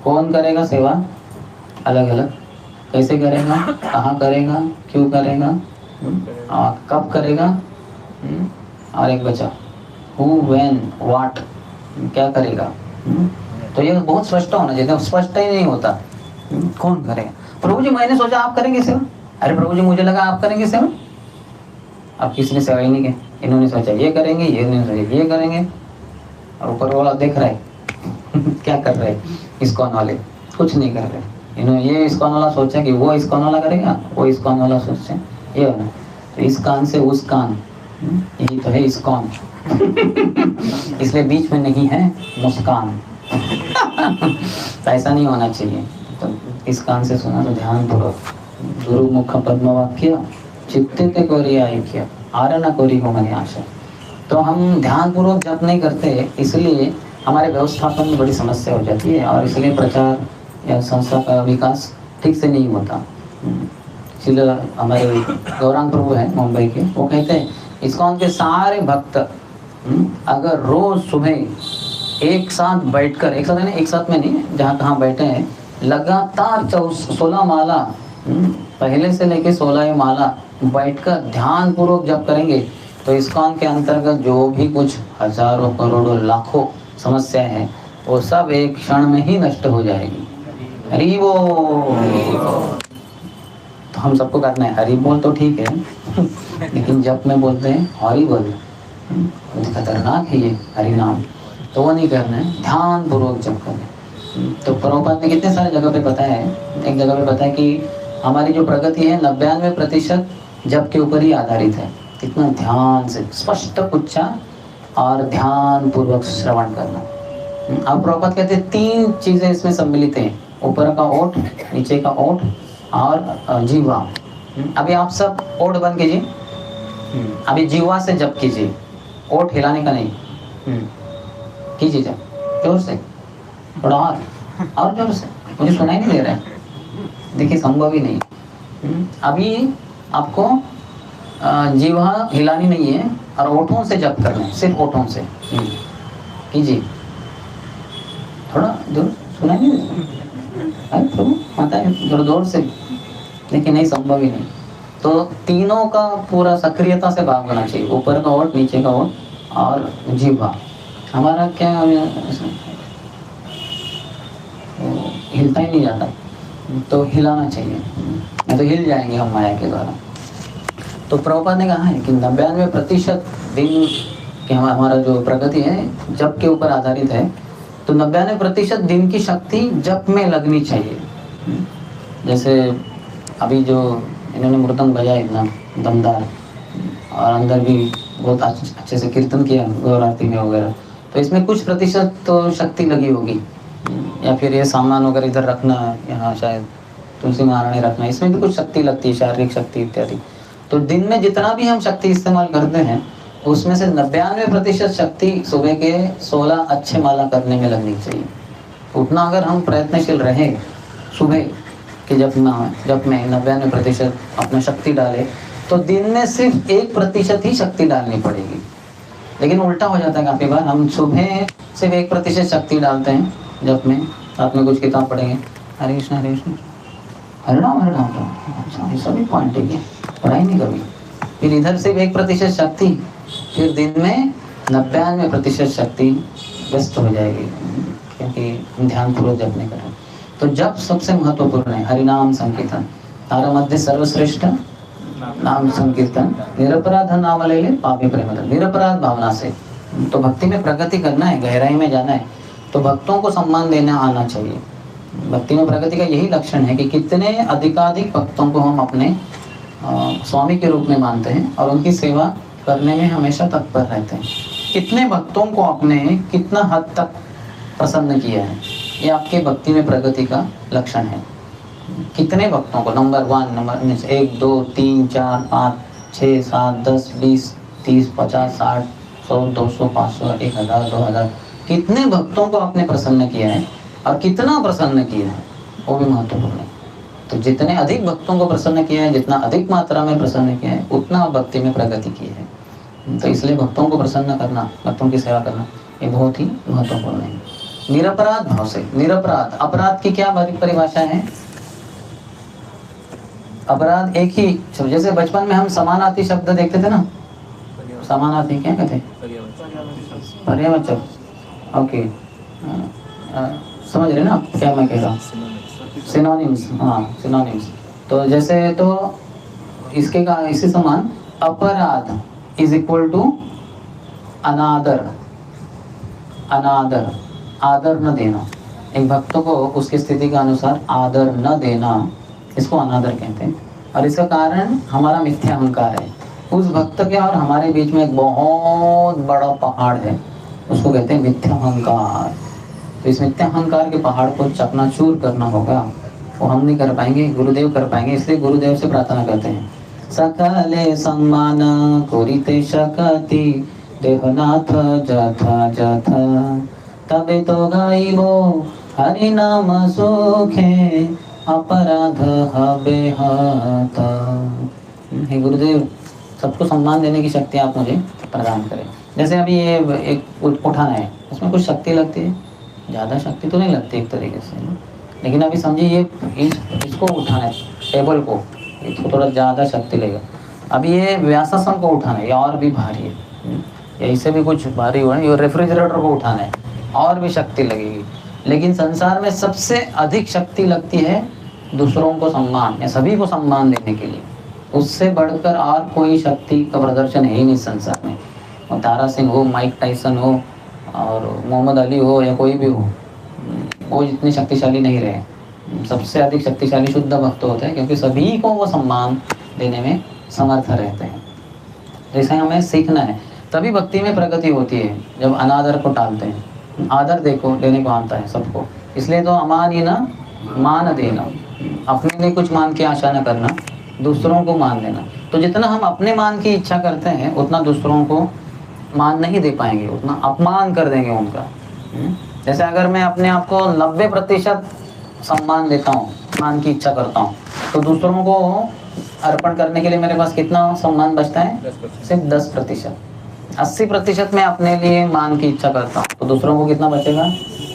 S1: कौन करेगा सेवा अलग अलग, कैसे करेगा, कहाँ करेगा, क्यों करेगा, कब करेगा, और एक बचा हु, व्हेन, व्हाट, क्या करेगा। तो ये बहुत स्पष्ट होना चाहिए, स्पष्ट ही नहीं होता। कौन करेगा? प्रभु जी मैंने सोचा आप करेंगे सेवा। अरे प्रभु जी मुझे लगा आप करेंगे सेवा। अब किसी ने सेवा ही नहीं की, इन्होंने सोचा ये करेंगे, ये नहीं सोचा ये करेंगे, और ऊपर वाला देख रहा है क्या कर रहे हैं इस्कॉन वाले, कुछ नहीं कर रहे। इन्होंने ये इस्कॉन वाला सोचा कि वो इस्कॉन वाला करेगा, वो इस्कॉन वाला सोचे ये होना, तो इस कान से उस कान, यही तो है इस्कॉन इसलिए बीच में नहीं है मुस्कान तो ऐसा नहीं होना चाहिए। तो इस कान से सुना तो ध्यान पूर्वक, गुरु मुख पद्म वाक्य चित्ते ते कोरी आय्य आर न कोरी हो मनी आशा। तो हम ध्यान पूर्वक जप नहीं करते, इसलिए हमारे व्यवस्थापन में बड़ी समस्या हो जाती है, और इसलिए प्रचार या संस्था का विकास ठीक से नहीं होता। इसलिए हमारे गौरांग प्रभु हैं मुंबई के, वो कहते हैं इस्कॉन के सारे भक्त अगर रोज सुबह एक साथ बैठकर, एक साथ है ना, एक साथ में नहीं, जहाँ कहाँ बैठे हैं, लगातार 16 माला, पहले से लेके 16 माला बैठकर ध्यान पूर्वक जप करेंगे, तो इस्कॉन के अंतर्गत जो भी कुछ हजारों करोड़ों लाखों समस्या है वो सब एक क्षण में ही नष्ट हो जाएगी। हरि बोल। तो हम सबको करना है हरि बोल, तो ठीक है लेकिन जब में बोलते हैं हरि बोल, खतरनाक है ये हरि नाम, तो वो नहीं करना है, ध्यान पूर्वक जप करें। तो प्रभुपाद ने कितने सारे जगह पे बताया है, एक जगह पे बताया कि हमारी जो प्रगति है 99% जप के ऊपर ही आधारित है। इतना ध्यान से स्पष्ट उच्चार और ध्यान पूर्वक श्रवण करना। अब प्रभुपाद कहते हैं 3 चीजें इसमें सम्मिलित हैं, ऊपर का ओठ, नीचे का ओठ और जीवा। अभी आप सब ओठ बंद कीजिए, अभी जीवा से जप कीजिए, ओठ हिलाने का नहीं, कीजिए जब जोर से, थोड़ा और जोर से, मुझे सुनाई नहीं दे रहा है, देखिए संभव ही नहीं। अभी आपको जीवा हिलानी नहीं है और ओठों से जप करना है, सिर्फ ओठों से कीजिए, थोड़ा जोर, सुनाई नहीं दे रहा है प्रभु माता है, जोर जोर से, देखिए नहीं संभव ही नहीं। तो तीनों का पूरा सक्रियता से भाग होना चाहिए, ऊपर का ओठ, नीचे का ओठ और जीवा। हमारा क्या हिलता ही नहीं जाता, तो हिलाना चाहिए, नहीं तो हिल जाएंगे हम माया के द्वारा। तो प्रभुपाद ने कहा है कि 99% दिन कि हमारा जो प्रगति है जप के ऊपर आधारित है, तो 99% दिन की शक्ति जप में लगनी चाहिए। जैसे अभी जो इन्होंने मृदंग बजाया इतना दमदार, और अंदर भी बहुत अच्छे से कीर्तन किया गौर आरती में वगैरह, तो इसमें कुछ प्रतिशत तो शक्ति लगी होगी। या फिर ये सामान वगैरह इधर रखना, यहाँ शायद तुलसी महारानी रखना, इसमें भी कुछ शक्ति लगती है, शारीरिक शक्ति इत्यादि। तो दिन में जितना भी हम शक्ति इस्तेमाल करते हैं उसमें से 99% शक्ति सुबह के 16 अच्छे माला करने में लगनी चाहिए। उतना अगर हम प्रयत्नशील रहे सुबह कि जब में 99% अपना शक्ति डाले, तो दिन में सिर्फ 1% ही शक्ति डालनी पड़ेगी। लेकिन उल्टा हो जाता है काफ़ी बार, हम सुबह सिर्फ 1% शक्ति डालते हैं जब में, साथ में कुछ किताब पढ़ेंगे, हरे कृष्ण हरे राम अच्छा, ये सभी पॉइंट है, पढ़ाई नहीं कभी। फिर इधर सिर्फ 1% शक्ति, फिर दिन में 99% शक्ति व्यस्त हो जाएगी, क्योंकि ध्यान पूर्वक जप नहीं करें। तो जप सबसे महत्वपूर्ण है। हरिनाम संकीर्तन, तारा मध्य सर्वश्रेष्ठ नाम संकीर्तन, निरपराध नाम ले ले पापी प्रेम, निरपराध भावना से। तो भक्ति में प्रगति करना है, गहराई में जाना है, तो भक्तों को सम्मान देना आना चाहिए। भक्ति में प्रगति का यही लक्षण है कि कितने अधिकाधिक भक्तों को हम अपने स्वामी के रूप में मानते हैं और उनकी सेवा करने में हमेशा तत्पर रहते हैं। कितने भक्तों को आपने कितना हद तक प्रसन्न किया है, ये आपके भक्ति में प्रगति का लक्षण है। कितने भक्तों को, नंबर 1 2 3 4 5 6 7 10 20 30 50 60 100 200 500 1000 2000, कितने भक्तों को आपने प्रसन्न किया है और कितना प्रसन्न किया है, वो भी महत्वपूर्ण है। तो जितने अधिक भक्तों को प्रसन्न किया है, जितना अधिक मात्रा में प्रसन्न किया है, उतना भक्ति में प्रगति की है। तो इसलिए भक्तों को प्रसन्न करना, भक्तों की सेवा करना, ये बहुत ही महत्वपूर्ण है। निरपराध भाव से, निरपराध, अपराध की क्या परिभाषा है? अपराध एक ही, जैसे बचपन में हम समानार्थी शब्द देखते थे ना, समानार्थी क्या कहते हैं? पर्यायवाचक। ओके, समझ रहे ना आप क्या मैं कह रहा हूँ? सिनोनिम्स, हाँ सिनोनिम्स। तो जैसे तो इसके का इसी समान अपराध इज इक्वल टू अनादर, अनादर, आदर न देना। एक भक्त को उसकी स्थिति के अनुसार आदर न देना, इसको अनादर कहते हैं। और इसका कारण हमारा मिथ्या अहंकार है। उस भक्त के और हमारे बीच में एक बहुत बड़ा पहाड़ है, उसको कहते हैं मिथ्या अहंकार। तो इस मिथ्या अहंकार के पहाड़ को चकनाचूर करना होगा, वो हम नहीं कर पाएंगे, गुरुदेव कर पाएंगे। इसलिए गुरुदेव से प्रार्थना करते हैं, सकले सम्मान करिते शकति देहनाथ जथा जथा, तबे तो गाइबो हरि नाम सुखे अपराध हबे हता। हे गुरुदेव, सबको सम्मान देने की शक्ति आप मुझे प्रदान करें। जैसे अभी ये एक उठाना है, उसमें कुछ शक्ति लगती है, ज़्यादा शक्ति तो नहीं लगती एक तरीके से, लेकिन अभी समझिए ये इसको उठाना है, टेबल को, इसको थोड़ा ज़्यादा शक्ति लगेगा। अभी ये व्यासासन को उठाना है, ये और भी भारी है, या इससे भी कुछ भारी हुआ है। ये रेफ्रिजरेटर को उठाना है, और भी शक्ति लगेगी। लेकिन संसार में सबसे अधिक शक्ति लगती है दूसरों को सम्मान या सभी को सम्मान देने के लिए। उससे बढ़कर और कोई शक्ति का प्रदर्शन है ही नहीं संसार में। और तारा सिंह हो, माइक टाइसन हो, और मोहम्मद अली हो, या कोई भी हो, वो इतने शक्तिशाली नहीं रहे। सबसे अधिक शक्तिशाली शुद्ध भक्त होते हैं, क्योंकि सभी को वो सम्मान देने में समर्थ रहते हैं। जैसे हमें सीखना है, तभी भक्ति में प्रगति होती है जब अनादर को टालते हैं। आदर देखो देने को आता है सबको, इसलिए तो अमान ही ना मान देना, अपने लिए कुछ मान की आशा न करना, दूसरों को मान देना। तो जितना हम अपने मान की इच्छा करते हैं, उतना दूसरों को मान नहीं दे पाएंगे, उतना अपमान कर देंगे उनका। जैसे अगर मैं अपने आप को 90% सम्मान देता हूँ, मान की इच्छा करता हूँ, तो दूसरों को अर्पण करने के लिए मेरे पास कितना सम्मान बचता है? सिर्फ 10%। 80% मैं अपने लिए मान की इच्छा करता हूँ, तो दूसरों को कितना बचेगा?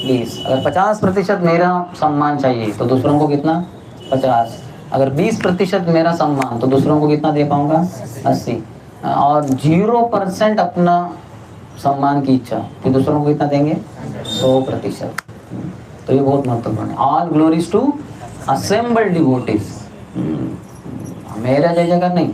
S1: 20। अगर 50% मेरा सम्मान चाहिए, तो दूसरों को कितना? 50। अगर 20% मेरा सम्मान, तो दूसरों को कितना दे पाऊंगा? 80। और 0% अपना सम्मान की इच्छा, तो दूसरों को कितना देंगे? 100%। तो ये बहुत महत्वपूर्ण है। All glories to assembled devotees, मेरा जय जयकार नहीं,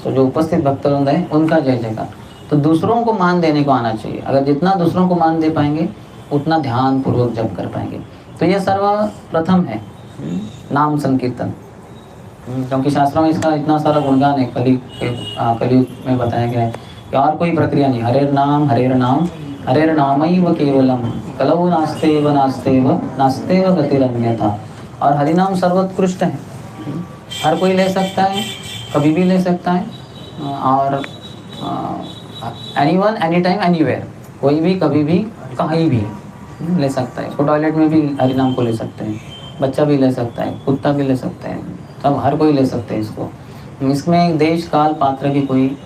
S1: तो जो उपस्थित भक्तवृंद है उनका जय जयकार। तो दूसरों को मान देने को आना चाहिए। अगर जितना दूसरों को मान दे पाएंगे उतना ध्यान पूर्वक जप कर पाएंगे। तो यह सर्वप्रथम है नाम संकीर्तन, क्योंकि शास्त्रों में इसका इतना सारा गुणगान है। कलयुग में बताया गया है कि और कोई प्रक्रिया नहीं। हरेर नाम हरेर नामैव केवलम कलौ नास्तेव नास्तेव नास्तेव गतिरन्यथा। और हरिनाम सर्वोत्कृष्ट है, हर कोई ले सकता है, कभी भी ले सकता है, और एनीवन एनी टाइम एनीवेयर, कोई भी कभी भी कहीं भी ले सकता है। इसको टॉयलेट में भी हरिनाम को ले सकते हैं, बच्चा भी ले सकता है, कुत्ता भी ले सकते हैं, सब हर कोई ले सकते हैं इसको। इसमें देश काल पात्र की कोई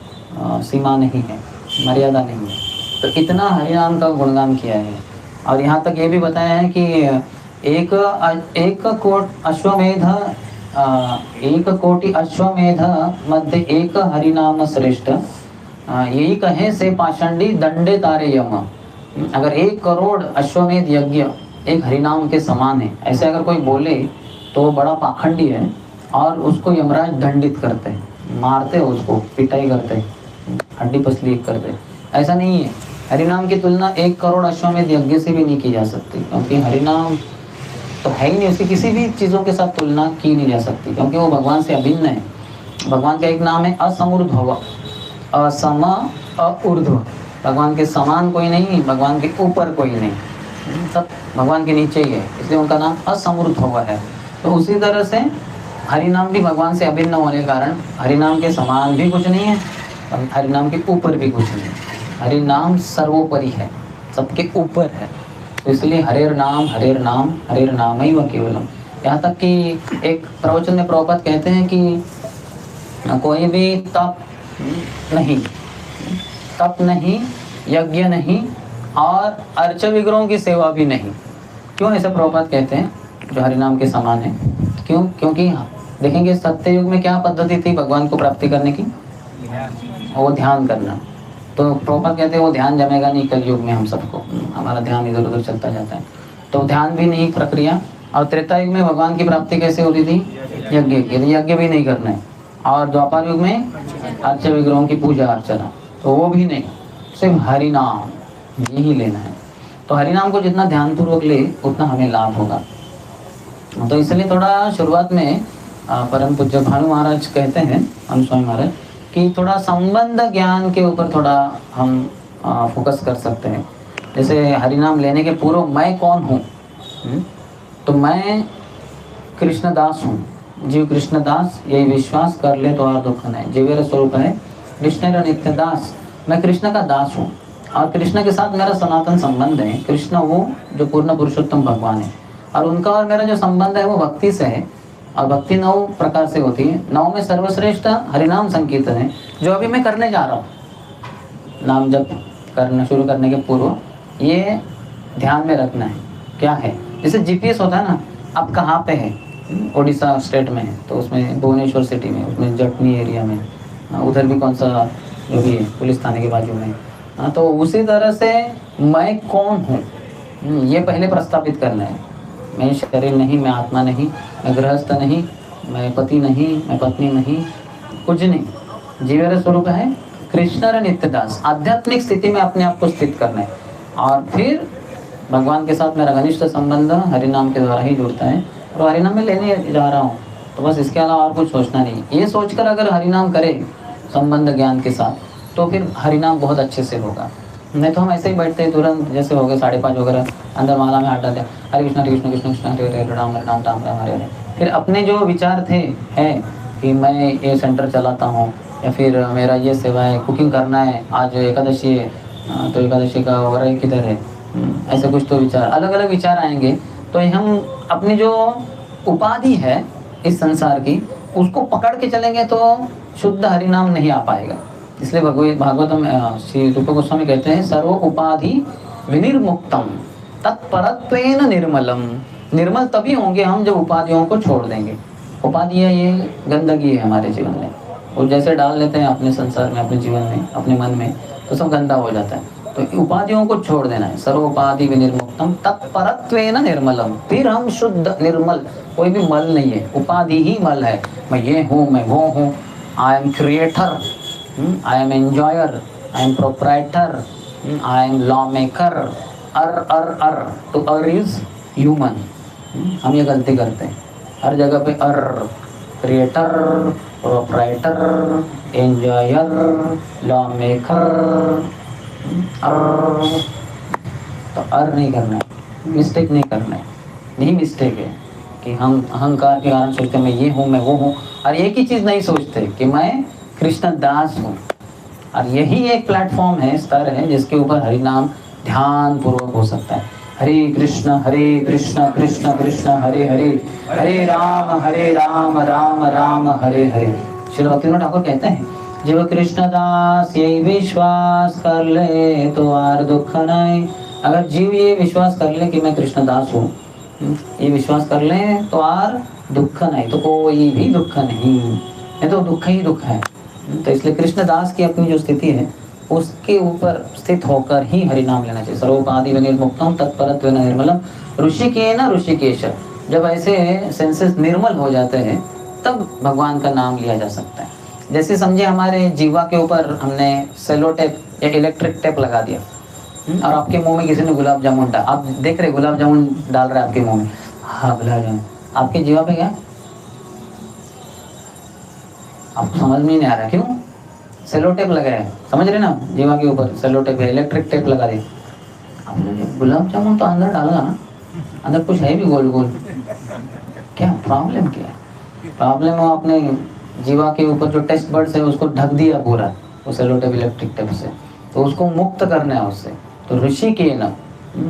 S1: सीमा नहीं है, मर्यादा नहीं है। तो इतना हरिनाम का गुणगान किया है। और यहाँ तक ये भी बताया है कि एक कोटि अश्वमेध मध्य एक हरिनाम श्रेष्ठ, यही कहे से पाषंडी दंडे तारे यम। अगर 1 करोड़ अश्वमेध यज्ञ एक हरिनाम के समान है, ऐसे अगर कोई बोले तो वो बड़ा पाखंडी है और उसको यमराज दंडित करते हैं, मारते हैं, उसको पिटाई करते हैं, हड्डी पसली करते। ऐसा नहीं है। हरिनाम की तुलना 1 करोड़ अश्वमेध यज्ञ से भी नहीं की जा सकती, क्योंकि हरिनाम तो है ही नहीं, उसकी किसी भी चीज़ों के साथ तुलना की नहीं जा सकती, क्योंकि वो भगवान से अभिन्न है। भगवान का एक नाम है असमूर्ध्व, असम अऊर्ध्व। भगवान के समान कोई नहीं, भगवान के ऊपर कोई नहीं, सब भगवान के नीचे ही है, इसलिए उनका नाम असमूर्ध्व है। तो उसी तरह से हरिनाम भी भगवान से अभिन्न होने के कारण हरिनाम के समान भी कुछ नहीं है, हरिनाम के ऊपर भी कुछ नहीं है। हरिनाम सर्वोपरि है, सबके ऊपर है। तो इसलिए हरेर नाम हरेर नामैव केवलम। यहाँ तक कि एक प्रवचन में प्रभुपाद कहते हैं कि कोई भी तप नहीं, यज्ञ नहीं और अर्च विग्रहों की सेवा भी नहीं। क्यों ऐसा प्रभुपाद कहते हैं जो हरिनाम के समान है? क्यों? क्योंकि देखेंगे सत्य युग में क्या पद्धति थी भगवान को प्राप्ति करने की, वो ध्यान करना। तो प्रभुपाद कहते हैं वो ध्यान जमेगा नहीं कल युग में, हम सबको हमारा ध्यान इधर उधर चलता जाता है, तो ध्यान भी नहीं प्रक्रिया। और त्रेता युग में भगवान की प्राप्ति कैसे होती थी? यज्ञ की, यज्ञ भी नहीं करना है। और द्वापर युग में अर्च विग्रहों की पूजा अर्चना, तो वो भी नहीं, सिर्फ हरिनाम यही लेना है। तो हरिनाम को जितना ध्यानपूर्वक ले उतना हमें लाभ होगा। तो इसलिए थोड़ा शुरुआत में परम पूज्य भानु महाराज कहते हैं, हम स्वामी महाराज, कि थोड़ा संबंध ज्ञान के ऊपर थोड़ा हम फोकस कर सकते हैं। जैसे हरिनाम लेने के पूर्व मैं कौन हूँ? तो मैं कृष्णदास हूँ, जीव कृष्णदास, यही विश्वास कर ले तो और दुख नहीं। जीवेर स्वरूप है कृष्ण नित्य दास, मैं कृष्ण का दास हूँ और कृष्ण के साथ मेरा सनातन संबंध है। कृष्ण वो जो पूर्ण पुरुषोत्तम भगवान है, और उनका और मेरा जो संबंध है वो भक्ति से है। और भक्ति 9 प्रकार से होती है। 9 में सर्वश्रेष्ठ हरिनाम संकीर्तन है, जो अभी मैं करने जा रहा हूँ। नाम जप करना शुरू करने के पूर्व ये ध्यान में रखना है क्या है। जैसे जीपीएस होता है ना, आप कहाँ पे है, उड़ीसा स्टेट में है तो उसमें भुवनेश्वर सिटी में, उसमें जटनी एरिया में, उधर भी कौन सा जो भी है पुलिस थाने के बाजू में। तो उसी तरह से मैं कौन हूँ ये पहले प्रस्तावित करना है। मैं शरीर नहीं, मैं आत्मा नहीं, मैं गृहस्थ नहीं, मैं पति नहीं, मैं पत्नी नहीं, कुछ नहीं। जीवेर स्वरूप है कृष्ण नित्यदास। आध्यात्मिक स्थिति में अपने आप को स्थित करना है, और फिर भगवान के साथ मेरा घनिष्ठ संबंध हरिनाम के द्वारा ही जुड़ता है। और हरिनाम में लेने जा रहा हूँ, तो बस इसके अलावा और कुछ सोचना नहीं। ये सोचकर अगर हरिनाम करे संबंध ज्ञान के साथ, तो फिर हरिनाम बहुत अच्छे से होगा। नहीं तो हम ऐसे ही बैठते तुरंत, जैसे हो गए 5:30 वगैरह, अंदर माला में हाथ डालते, हरे कृष्ण कृष्ण कृष्ण कृष्ण हरे हरे राम राम राम राम हरे हरे। फिर अपने जो विचार थे हैं कि मैं ये सेंटर चलाता हूँ, या फिर मेरा ये सेवा है, कुकिंग करना है, आज एकादशी है तो एकादशी का वगैरह किधर है, ऐसे कुछ तो विचार, अलग अलग विचार आएंगे। तो हम अपनी जो उपाधि है इस संसार की, उसको पकड़ के चलेंगे तो शुद्ध हरिनाम नहीं आ पाएगा। इसलिए भागवतम श्री रूप गोस्वामी कहते हैं, सर्व उपाधि विनिर्मुक्तम तत्परत्वेन निर्मलम। निर्मल तभी होंगे हम जब उपाधियों को छोड़ देंगे। उपाधियाँ ये गंदगी है हमारे जीवन में, और जैसे डाल लेते हैं अपने संसार में, अपने जीवन में, अपने मन में, तो सब गंदा हो जाता है। तो उपाधियों को छोड़ देना है। सर्वोपाधि विनिर्मुक्तम तत्परत्वेन निर्मलम, फिर हम शुद्ध निर्मल, कोई भी मल नहीं है, उपाधि ही मल है। मैं ये हूँ, मैं वो हूँ, I am creator, I am enjoyer, I am proprietor, I am law maker. अर तो अर इज ह्यूमन। हम ये गलती करते हैं हर जगह पे, अर creator, proprietor, enjoyer, law maker, तो अर नहीं करना है, मिस्टेक नहीं करना है। यही मिस्टेक है कि हम अहंकार के कारण सोचते हैं मैं ये हूँ, मैं वो हूँ, और एक ही चीज़ नहीं सोचते कि मैं कृष्ण दास हूँ। और यही एक प्लेटफॉर्म है, स्तर है, जिसके ऊपर हरि नाम ध्यान पूर्वक हो सकता है। हरे कृष्ण कृष्ण कृष्ण हरे हरे, हरे राम राम राम हरे हरे। श्री भक्तिविनोद ठाकुर कहते हैं, जब कृष्णदास यही विश्वास कर ले तो आर दुख नहीं। अगर जीव ये विश्वास कर ले कि मैं कृष्णदास हूँ, ये विश्वास कर ले तो आर दुख नहीं, तो कोई भी दुख नहीं, ये तो दुख ही दुख है। तो इसलिए कृष्णदास की अपनी जो स्थिति है उसके ऊपर स्थित होकर ही हरि नाम लेना चाहिए। सर्वोपाधि विनिर्मुक्तम तत्परत्वेन निर्मलम ऋषिकेन ऋषिकेश। जब ऐसे सेंसेस निर्मल हो जाते हैं तब भगवान का नाम लिया जा सकता है। जैसे समझे हमारे जीवा के ऊपर हमने सेलो टेप या इलेक्ट्रिक टेप लगा दिया, और आपके मुंह में किसी ने गुलाब जामुन डाल, आप देख रहे गुलाब जामुन डाल रहे हैं आपके मुंह में, हाँ गुलाब जामुन, आपके जीवा पे क्या, आपको समझ में नहीं आ रहा, क्यों? सेलो टेप लगाया है, समझ रहे ना, जीवा के ऊपर सेलो टेप है, इलेक्ट्रिक टेप लगा दिया। आपने गुलाब जामुन तो अंदर डाला ना, अंदर कुछ है भी गोल गोल, क्या प्रॉब्लम, क्या प्रॉब्लम है? आपने जीवा के ऊपर जो टेस्ट बर्ड्स है उसको ढक दिया पूरा, वो सेलो टेप इलेक्ट्रिक टेप से, तो उसको मुक्त करना है उससे। तो ऋषि के न,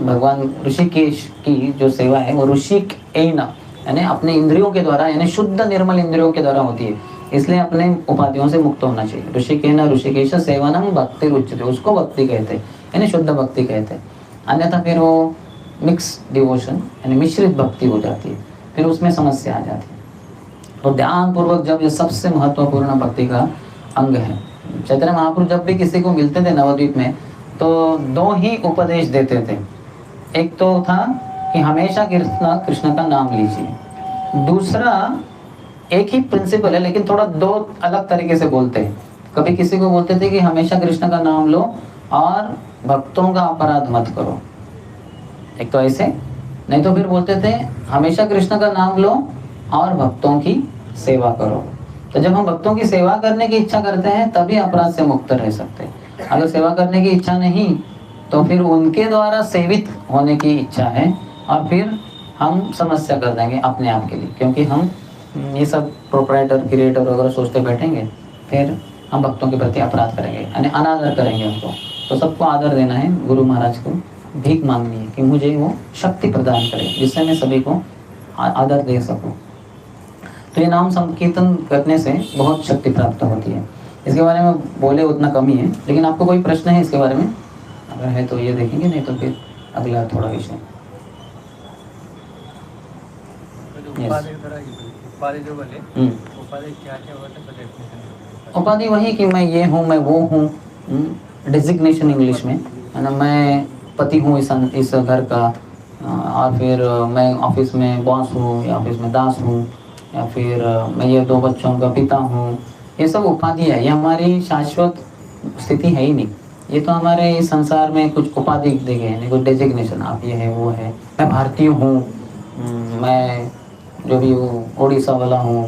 S1: भगवान ऋषिकेश की जो सेवा है वो ऋषिक यानी अपने इंद्रियों के द्वारा, यानी शुद्ध निर्मल इंद्रियों के द्वारा होती है, इसलिए अपने उपाधियों से मुक्त होना चाहिए। ऋषिकेन ऋषिकेश सेवनम भक्ति उच्यते, उसको भक्ति कहते हैं, यानी शुद्ध भक्ति कहते हैं। अन्यथा फिर वो मिक्स डिवोशन यानी मिश्रित भक्ति हो जाती है, फिर उसमें समस्या आ जाती है। तो ध्यान पूर्वक जब, ये सबसे महत्वपूर्ण भक्ति का अंग है। चैतन्य महाप्रभु जब भी किसी को मिलते थे नवद्वीप में तो दो ही उपदेश देते थे। एक तो था कि हमेशा कृष्ण का नाम लीजिए, दूसरा एक ही प्रिंसिपल है लेकिन थोड़ा दो अलग तरीके से बोलते हैं। कभी किसी को बोलते थे कि हमेशा कृष्ण का नाम लो और भक्तों का अपराध मत करो, एक तो ऐसे, नहीं तो फिर बोलते थे हमेशा कृष्ण का नाम लो और भक्तों की सेवा करो। तो जब हम भक्तों की सेवा करने की इच्छा करते हैं तभी अपराध से मुक्त रह सकते हैं। अगर सेवा करने की इच्छा नहीं तो फिर उनके द्वारा सेवित होने की इच्छा है, और फिर हम समस्या कर देंगे अपने आप के लिए, क्योंकि हम ये सब प्रोप्राइटर क्रिएटर वगैरह सोचते बैठेंगे, फिर हम भक्तों के प्रति अपराध करेंगे, यानी अनादर करेंगे उनको। तो सबको आदर देना है, गुरु महाराज को भीख मांगनी है कि मुझे वो शक्ति प्रदान करे जिससे मैं सभी को आदर दे सकूं। तो ये नाम संकीर्तन करने से बहुत शक्ति प्राप्त होती है। इसके बारे में बोले उतना कम ही है, लेकिन आपको कोई प्रश्न है इसके बारे में? अगर है तो ये देखेंगे, नहीं तो फिर अगला थोड़ा विषय। उपाधि वही कि मैं ये हूँ, मैं वो हूँ, डेजिग्नेशन इंग्लिश में है ना, मैं पति हूँ इस घर का, और फिर मैं ऑफिस में बॉस हूँ या ऑफिस में दास हूँ, या फिर मैं ये 2 बच्चों का पिता हूँ। ये सब उपाधि है, ये हमारी शाश्वत स्थिति है ही नहीं। ये तो हमारे इस संसार में कुछ उपाधि दी गए हैं, कुछ डेजिग्नेशन, आप ये है वो है। मैं भारतीय हूँ, मैं जो भी हूँ उड़ीसा वाला हूँ,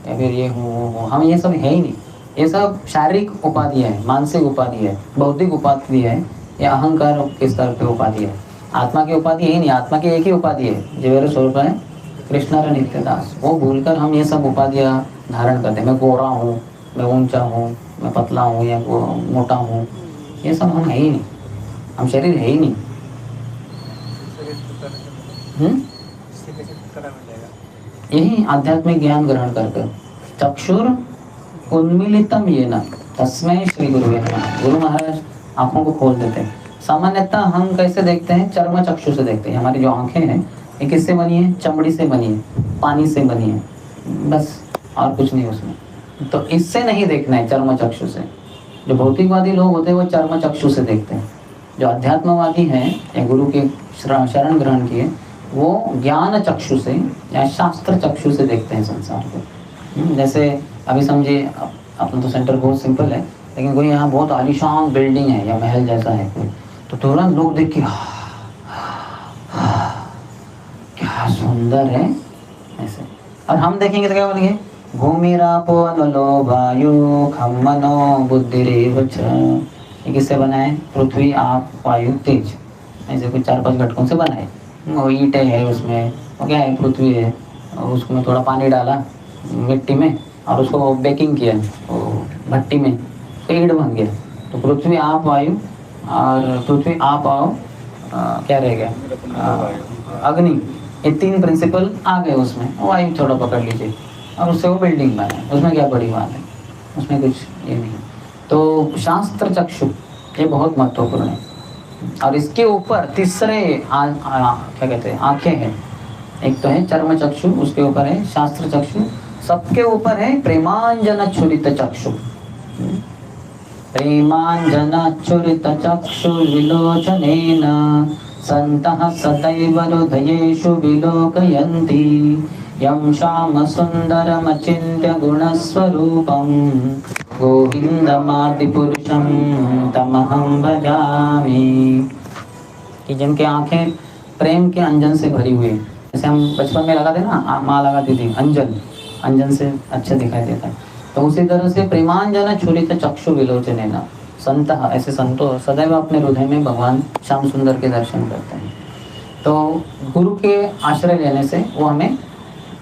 S1: या फिर ये हूँ वो हूँ, हम ये सब है ही नहीं। ये सब शारीरिक उपाधि है, मानसिक उपाधि है, बौद्धिक उपाधि है, या अहंकार के स्तर पे उपाधि है। आत्मा की उपाधि है ही नहीं। आत्मा की एक ही उपाधि है, जीवेर स्वरूप है कृष्ण नित्य दास। वो भूलकर हम ये सब उपाधियाँ धारण करते हैं। मैं गोरा हूँ, मैं ऊंचा हूँ, मैं पतला हूँ या मोटा हूँ, ये सब हम है ही नहीं, हम शरीर है ही नहीं। यही आध्यात्मिक ज्ञान ग्रहण करकर चक्षुर उन्मीलितम येन तस्मै श्री गुरुवे नमः। गुरु महाराज आंखों को खोल देते हैं। सामान्यतः हम कैसे देखते हैं? चर्म चक्षु से देखते हैं। हमारी जो आंखें हैं ये किससे बनी है? चमड़ी से बनी है, पानी से बनी है, बस और कुछ नहीं उसमें। तो इससे नहीं देखना है, चर्म चक्षु से। जो भौतिकवादी लोग होते हैं वो चर्म चक्षु से देखते हैं, जो अध्यात्मवादी हैं या गुरु के शरण ग्रहण किए वो ज्ञान चक्षु से या शास्त्र चक्षु से देखते हैं संसार को। जैसे अभी समझिए अपना तो सेंटर बहुत सिंपल है, लेकिन कोई यहाँ बहुत आलीशान बिल्डिंग है या महल जैसा है कोई, तो तुरंत लोग देख के क्या सुंदर है ऐसे, और हम देखेंगे तो क्या बोलेंगे, भूमिरापो नलो वायु खम मनो बुद्धिरेव च। ये किससे बनाए? पृथ्वी आप वायु तेज, ऐसे कुछ 4-5 घटकों से बनाए। वो ईंटें है उसमें, वो क्या है, पृथ्वी है, और उसमें थोड़ा पानी डाला मिट्टी में और उसको बेकिंग किया भट्टी में, तो ईंट बन गया। तो पृथ्वी आप वायु और पृथ्वी आप आओ क्या रहेगा, अग्नि, ये 3 प्रिंसिपल आ गए उसमें, वायु थोड़ा पकड़ लीजिए और उससे वो बिल्डिंग बने, उसमें क्या बड़ी बात है, उसमें कुछ ये नहीं। तो शास्त्र चक्षु ये बहुत महत्वपूर्ण है, और इसके ऊपर तीसरे क्या कहते हैं आंखें हैं। एक तो है चर्म चक्षु, उसके ऊपर है शास्त्र चक्षु, सबके ऊपर है प्रेमांजन छुरित चक्षु। प्रेमांजन छुरित चक्षु विलोचनेन संतः सदैव हृदयेषु विलोकयन्ति यं श्याम सुंदरमचिन्त्य गुणस्वरूपं गोविंदमादिपुरुषं तमहं भजामि। कि जिनके आंखें प्रेम के अंजन से भरी हुई, जैसे हम बचपन में लगाते ना, माँ लगाती थी अंजन से अच्छा दिखाई देता है, तो उसी तरह से प्रेमांजन छुरित चक्षु विलोचनेन संतः, ऐसे संतो सदैव अपने हृदय में भगवान श्याम सुंदर के दर्शन करते हैं। तो गुरु के आश्रय लेने से वो हमें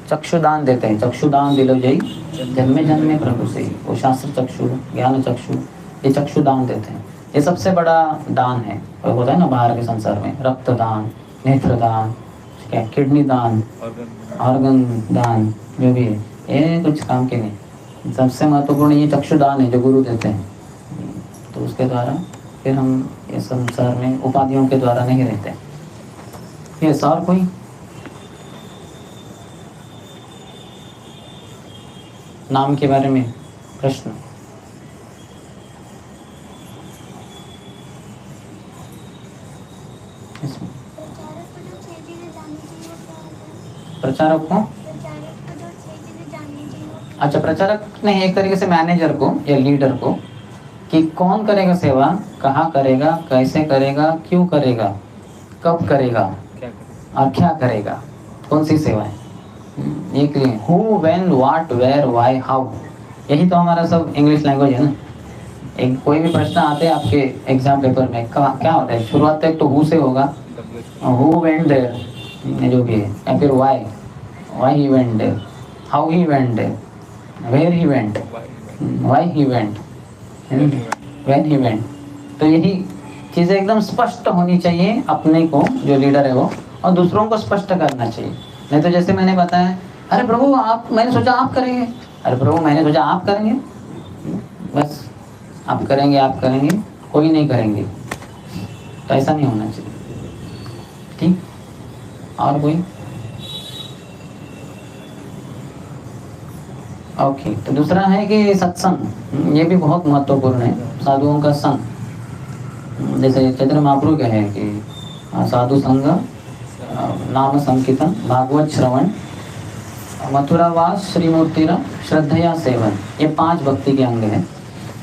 S1: चक्षुदान देते हैं। चक्षुदान दिलो जय जन्मे जन्मे प्रभु से, वो शास्त्र चक्षु, ज्ञान चक्षु, ये चक्षुदान देते हैं। ये सबसे बड़ा दान है। वो होता है ना बाहर के संसार में, रक्तदान, नेत्रदान, क्या किडनी दान, ऑर्गन दान, जो भी है ये कुछ काम के नहीं। सबसे महत्वपूर्ण ये चक्षुदान है जो गुरु देते हैं। तो उसके द्वारा फिर हम इस संसार में उपाधियों के द्वारा नहीं रहते। ये और कोई नाम के बारे में प्रश्न? प्रचारक को, अच्छा प्रचारक नहीं, एक तरीके से मैनेजर को या लीडर को, कि कौन करेगा सेवा, कहाँ करेगा, कैसे करेगा, क्यों करेगा, कब करेगा और क्या करेगा, कौन सी सेवा है, ये क्लियर। Who, when, what, where, why, how, यही तो हमारा सब इंग्लिश लैंग्वेज है ना। एक कोई भी प्रश्न आते हैं आपके एग्जाम पेपर में, क्या होता है, शुरुआत तक तो हु से होगा, हु वेंट देयर जो भी है, या फिर why he went there, how he went there, where he went, why he went, when he went. तो यही चीज़ें एकदम स्पष्ट होनी चाहिए अपने को, जो लीडर है वो, और दूसरों को स्पष्ट करना चाहिए। नहीं तो जैसे मैंने बताया, अरे प्रभु आप, मैंने सोचा आप करेंगे, अरे प्रभु मैंने सोचा आप करेंगे, बस आप करेंगे, कोई नहीं करेंगे, तो ऐसा नहीं होना चाहिए। ठीक, और कोई? ओके, तो दूसरा है कि सत्संग, ये भी बहुत महत्वपूर्ण है, साधुओं का संग। जैसे चैतन्य महाप्रभु क्या है कि साधु संग, नाम संकीर्तन, भागवत श्रवण, मथुरावास, श्रीमूर्तिरा, श्रद्धया सेवन, ये 5 भक्ति के अंग हैं।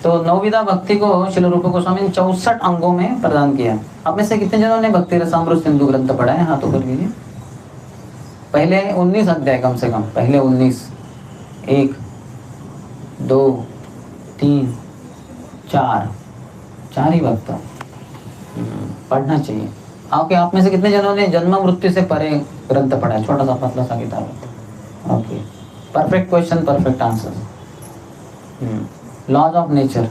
S1: तो नवविधा भक्ति को श्रील रूप गोस्वामी ने 64 अंगों में प्रदान किया। अब में से कितने जनों ने भक्ति रसामृत सिंधु ग्रंथ पढ़ा है? हाथ ऊपर कीजिए। पहले 19 अध्याय कम से कम, पहले 19, 1, 2, 3, 4 ही भक्त पढ़ना चाहिए। ओके, आप में से कितने जनों ने जन्म मृत्यु से परे ग्रंथ पढ़ा है? छोटा सा पतला सा किताब है। Okay, perfect question, perfect answer. Laws of nature,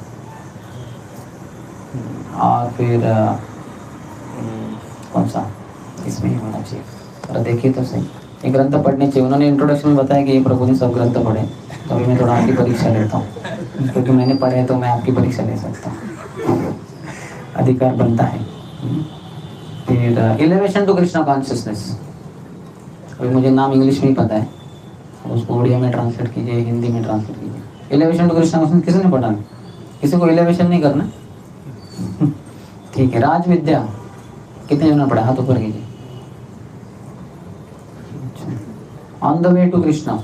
S1: और फिर कौन सा इसमें ही होना चाहिए, और देखिए तो सही, ये ग्रंथ पढ़ने चाहिए। उन्होंने इंट्रोडक्शन में बताया कि ये प्रभु ने सब ग्रंथ पढ़े, तो अभी मैं थोड़ा आपकी परीक्षा लेता हूँ, क्योंकि मैंने पढ़े तो मैं आपकी परीक्षा ले सकता हूँ, अधिकार बनता है। फिर एलिवेशन टू कृष्णा कॉन्शियसनेस, अभी मुझे नाम इंग्लिश में ही पता है, उसको उड़िया में ट्रांसलेट कीजिए, हिंदी में ट्रांसलेट कीजिए। एलिवेशन टू कृष्णा कॉन्शियसनेस किसने पढ़ा? किसी को एलिवेशन नहीं करना? ठीक है। राज विद्या कितने जन पढ़ा? हाथ ऊपर कीजिए। On the way to Krishna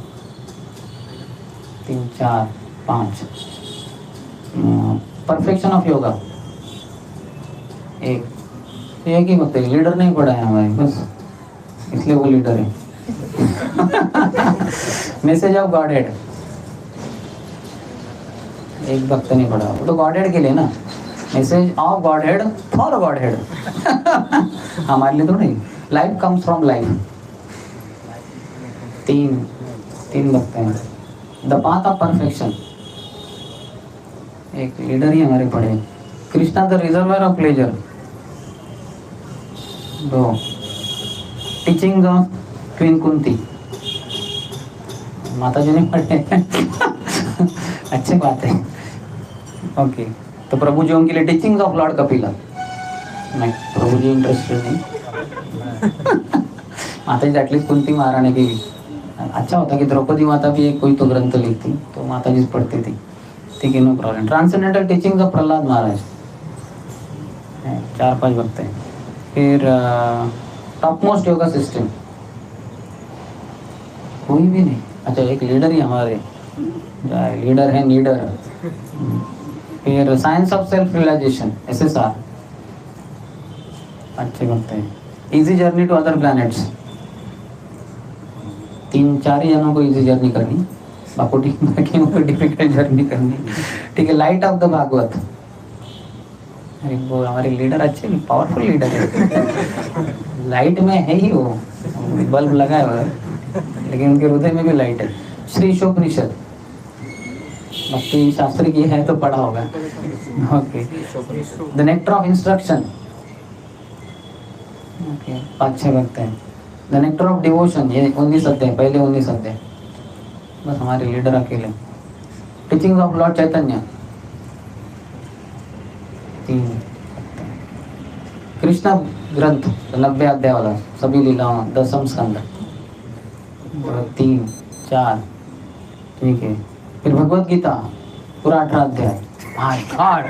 S1: 3 4 5। Perfection of yoga एक ही वक्त है। लीडर नहीं पढ़ा है हमारे, बस इसलिए वो लीडर है। मैसेज ऑफ गॉड हेड एक भक्त नहीं पढ़ा, वो तो गॉड हेड के लिए ना। Message of God head for God head. हमारे लिए तो नहीं। Life comes from life. तीन भक्त हैं। द पाथ ऑफ परफेक्शन एक लीडर ही हमारे पढ़े। Krishna the reservoir of pleasure 2। Teaching of queen Kunti माता जी ने पढ़े। अच्छी बात है। ओके, तो प्रभु जी उनके लिए टीचिंग ऑफ लॉर्ड कपिला। नहीं, प्रभु जी इंटरेस्टेड नहीं। माता जी एटलीस्ट कुंती महारानी की। अच्छा होता कि द्रौपदी माता भी एक कोई तो ग्रंथ लिखती तो माता जी पढ़ती थी। ठीक है, no problem. Transcendental teaching of Prahlad Maharaj 4-5 वक्त हैं। फिर टॉप मोस्ट योगा सिस्टम कोई भी नहीं। अच्छा, एक लीडर ही हमारे लीडर है नीडर। फिर science of self realisation SSR अच्छे वक्त हैं। Easy journey to other planets 3-4 ही जनों को इजी जर्नी करनी, बाकी को डिफिकल्ट जर्नी करनी। ठीक है। लाइट ऑफ द भागवत वो हमारे लीडर अच्छे पावरफुल लीडर है। लाइट में है ही वो, बल्ब लगाया हुआ है लेकिन उनके हृदय में भी लाइट है। श्री ईशोपनिषद भक्ति शास्त्र की है तो पढ़ा होगा। Okay. The nectar of instruction okay, 5-6 वक्त हैं। द नेक्टर ऑफ डिवोशन ये 19 अध्याय, पहले 19 अध्याय बस हमारे लीडर अकेले। टीचिंग ऑफ लॉर्ड चैतन्य 3। कृष्णा ग्रंथ 90 अध्याय वाला सभी लीलाओं 10वीं स्कंद 3-4। ठीक है। फिर भगवत गीता पूरा 18 अध्याय। माय गॉड,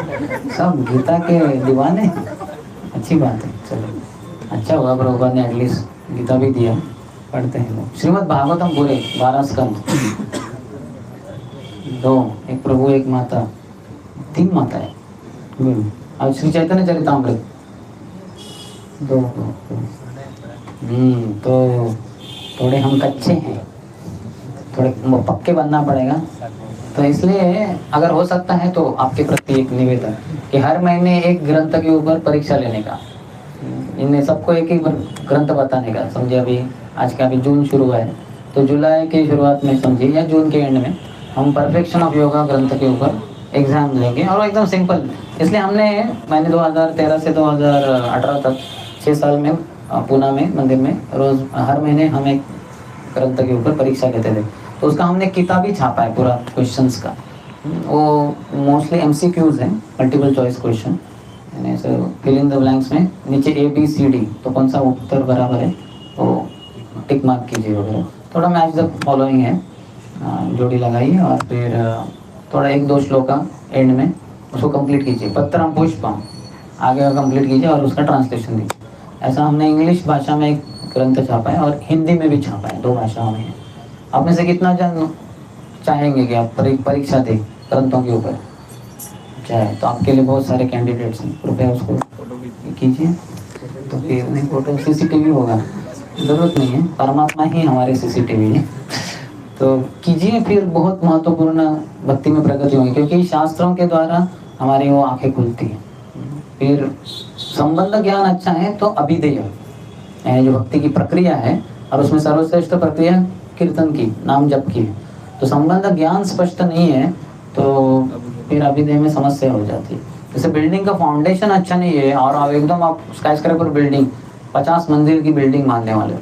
S1: सब गीता के दीवाने। अच्छी बात है। चलो, अच्छा हुआ प्रभुपाद ने एटलीस्ट गीता भी दिया, पढ़ते हैं लोग। श्रीमद् भागवतम पूरे 12 स्कंद 2। एक प्रभु एक माता, 3 माता है। और श्री चैतन्य चरितामृत 2। तो थोड़े हम कच्चे हैं, थोड़े पक्के बनना पड़ेगा। तो इसलिए अगर हो सकता है तो आपके प्रति एक निवेदन कि हर महीने एक ग्रंथ के ऊपर परीक्षा लेने का, इन्हें सबको एक ही ग्रंथ बताने का। समझे, अभी आज का अभी जून शुरू हुआ है तो जुलाई की शुरुआत में समझिए या जून के एंड में हम परफेक्शन ऑफ योगा ग्रंथ के ऊपर एग्जाम लेंगे। और एकदम सिंपल, इसलिए मैंने 2013 से 2018 तक 6 साल में पूना में मंदिर में रोज हर महीने हम एक ग्रंथ के ऊपर परीक्षा लेते थे। तो उसका हमने किताब ही छापा है पूरा क्वेश्चंस का। वो मोस्टली MCQs हैं, मल्टीपल चॉइस क्वेश्चन, यानी फिल इन द ब्लैंक्स में नीचे ABCD तो कौन सा उत्तर बराबर है तो टिक मार्क कीजिए वगैरह। थोड़ा मैच द फॉलोइंग है, जोड़ी लगाइए और फिर थोड़ा 1-2 श्लोका एंड में उसको कंप्लीट कीजिए। पत्रम पुष्पम आगे का कंप्लीट कीजिए और उसका ट्रांसलेशन दीजिए। ऐसा हमने इंग्लिश भाषा में एक ग्रंथ छापा है और हिंदी में भी छापा है, 2 भाषाओं में है। आप में से कितना जन चाहेंगे कि आप परीक्षा दें ग्रंथों के ऊपर चाहे? तो आपके लिए बहुत सारे कैंडिडेट्स हैं, कृपया उसको कीजिए। तो फिर नहीं फोटो CCTV होगा, जरूरत नहीं है, परमात्मा ही हमारे CCTV है। तो कीजिए, फिर बहुत महत्वपूर्ण भक्ति में प्रगति होगी, क्योंकि शास्त्रों के द्वारा हमारी वो आंखें खुलती हैं। फिर संबंध ज्ञान अच्छा है तो अभिधेय जो भक्ति की प्रक्रिया है, और उसमें सर्वश्रेष्ठ प्रक्रिया कीर्तन की, नाम जप की है। तो संबंध ज्ञान स्पष्ट नहीं है तो फिर अभिधेय में समस्या हो जाती है। जैसे बिल्डिंग का फाउंडेशन अच्छा नहीं है और आप एकदम आप स्काईस्क्रैपर बिल्डिंग 50 मंजिल की बिल्डिंग मानने वाले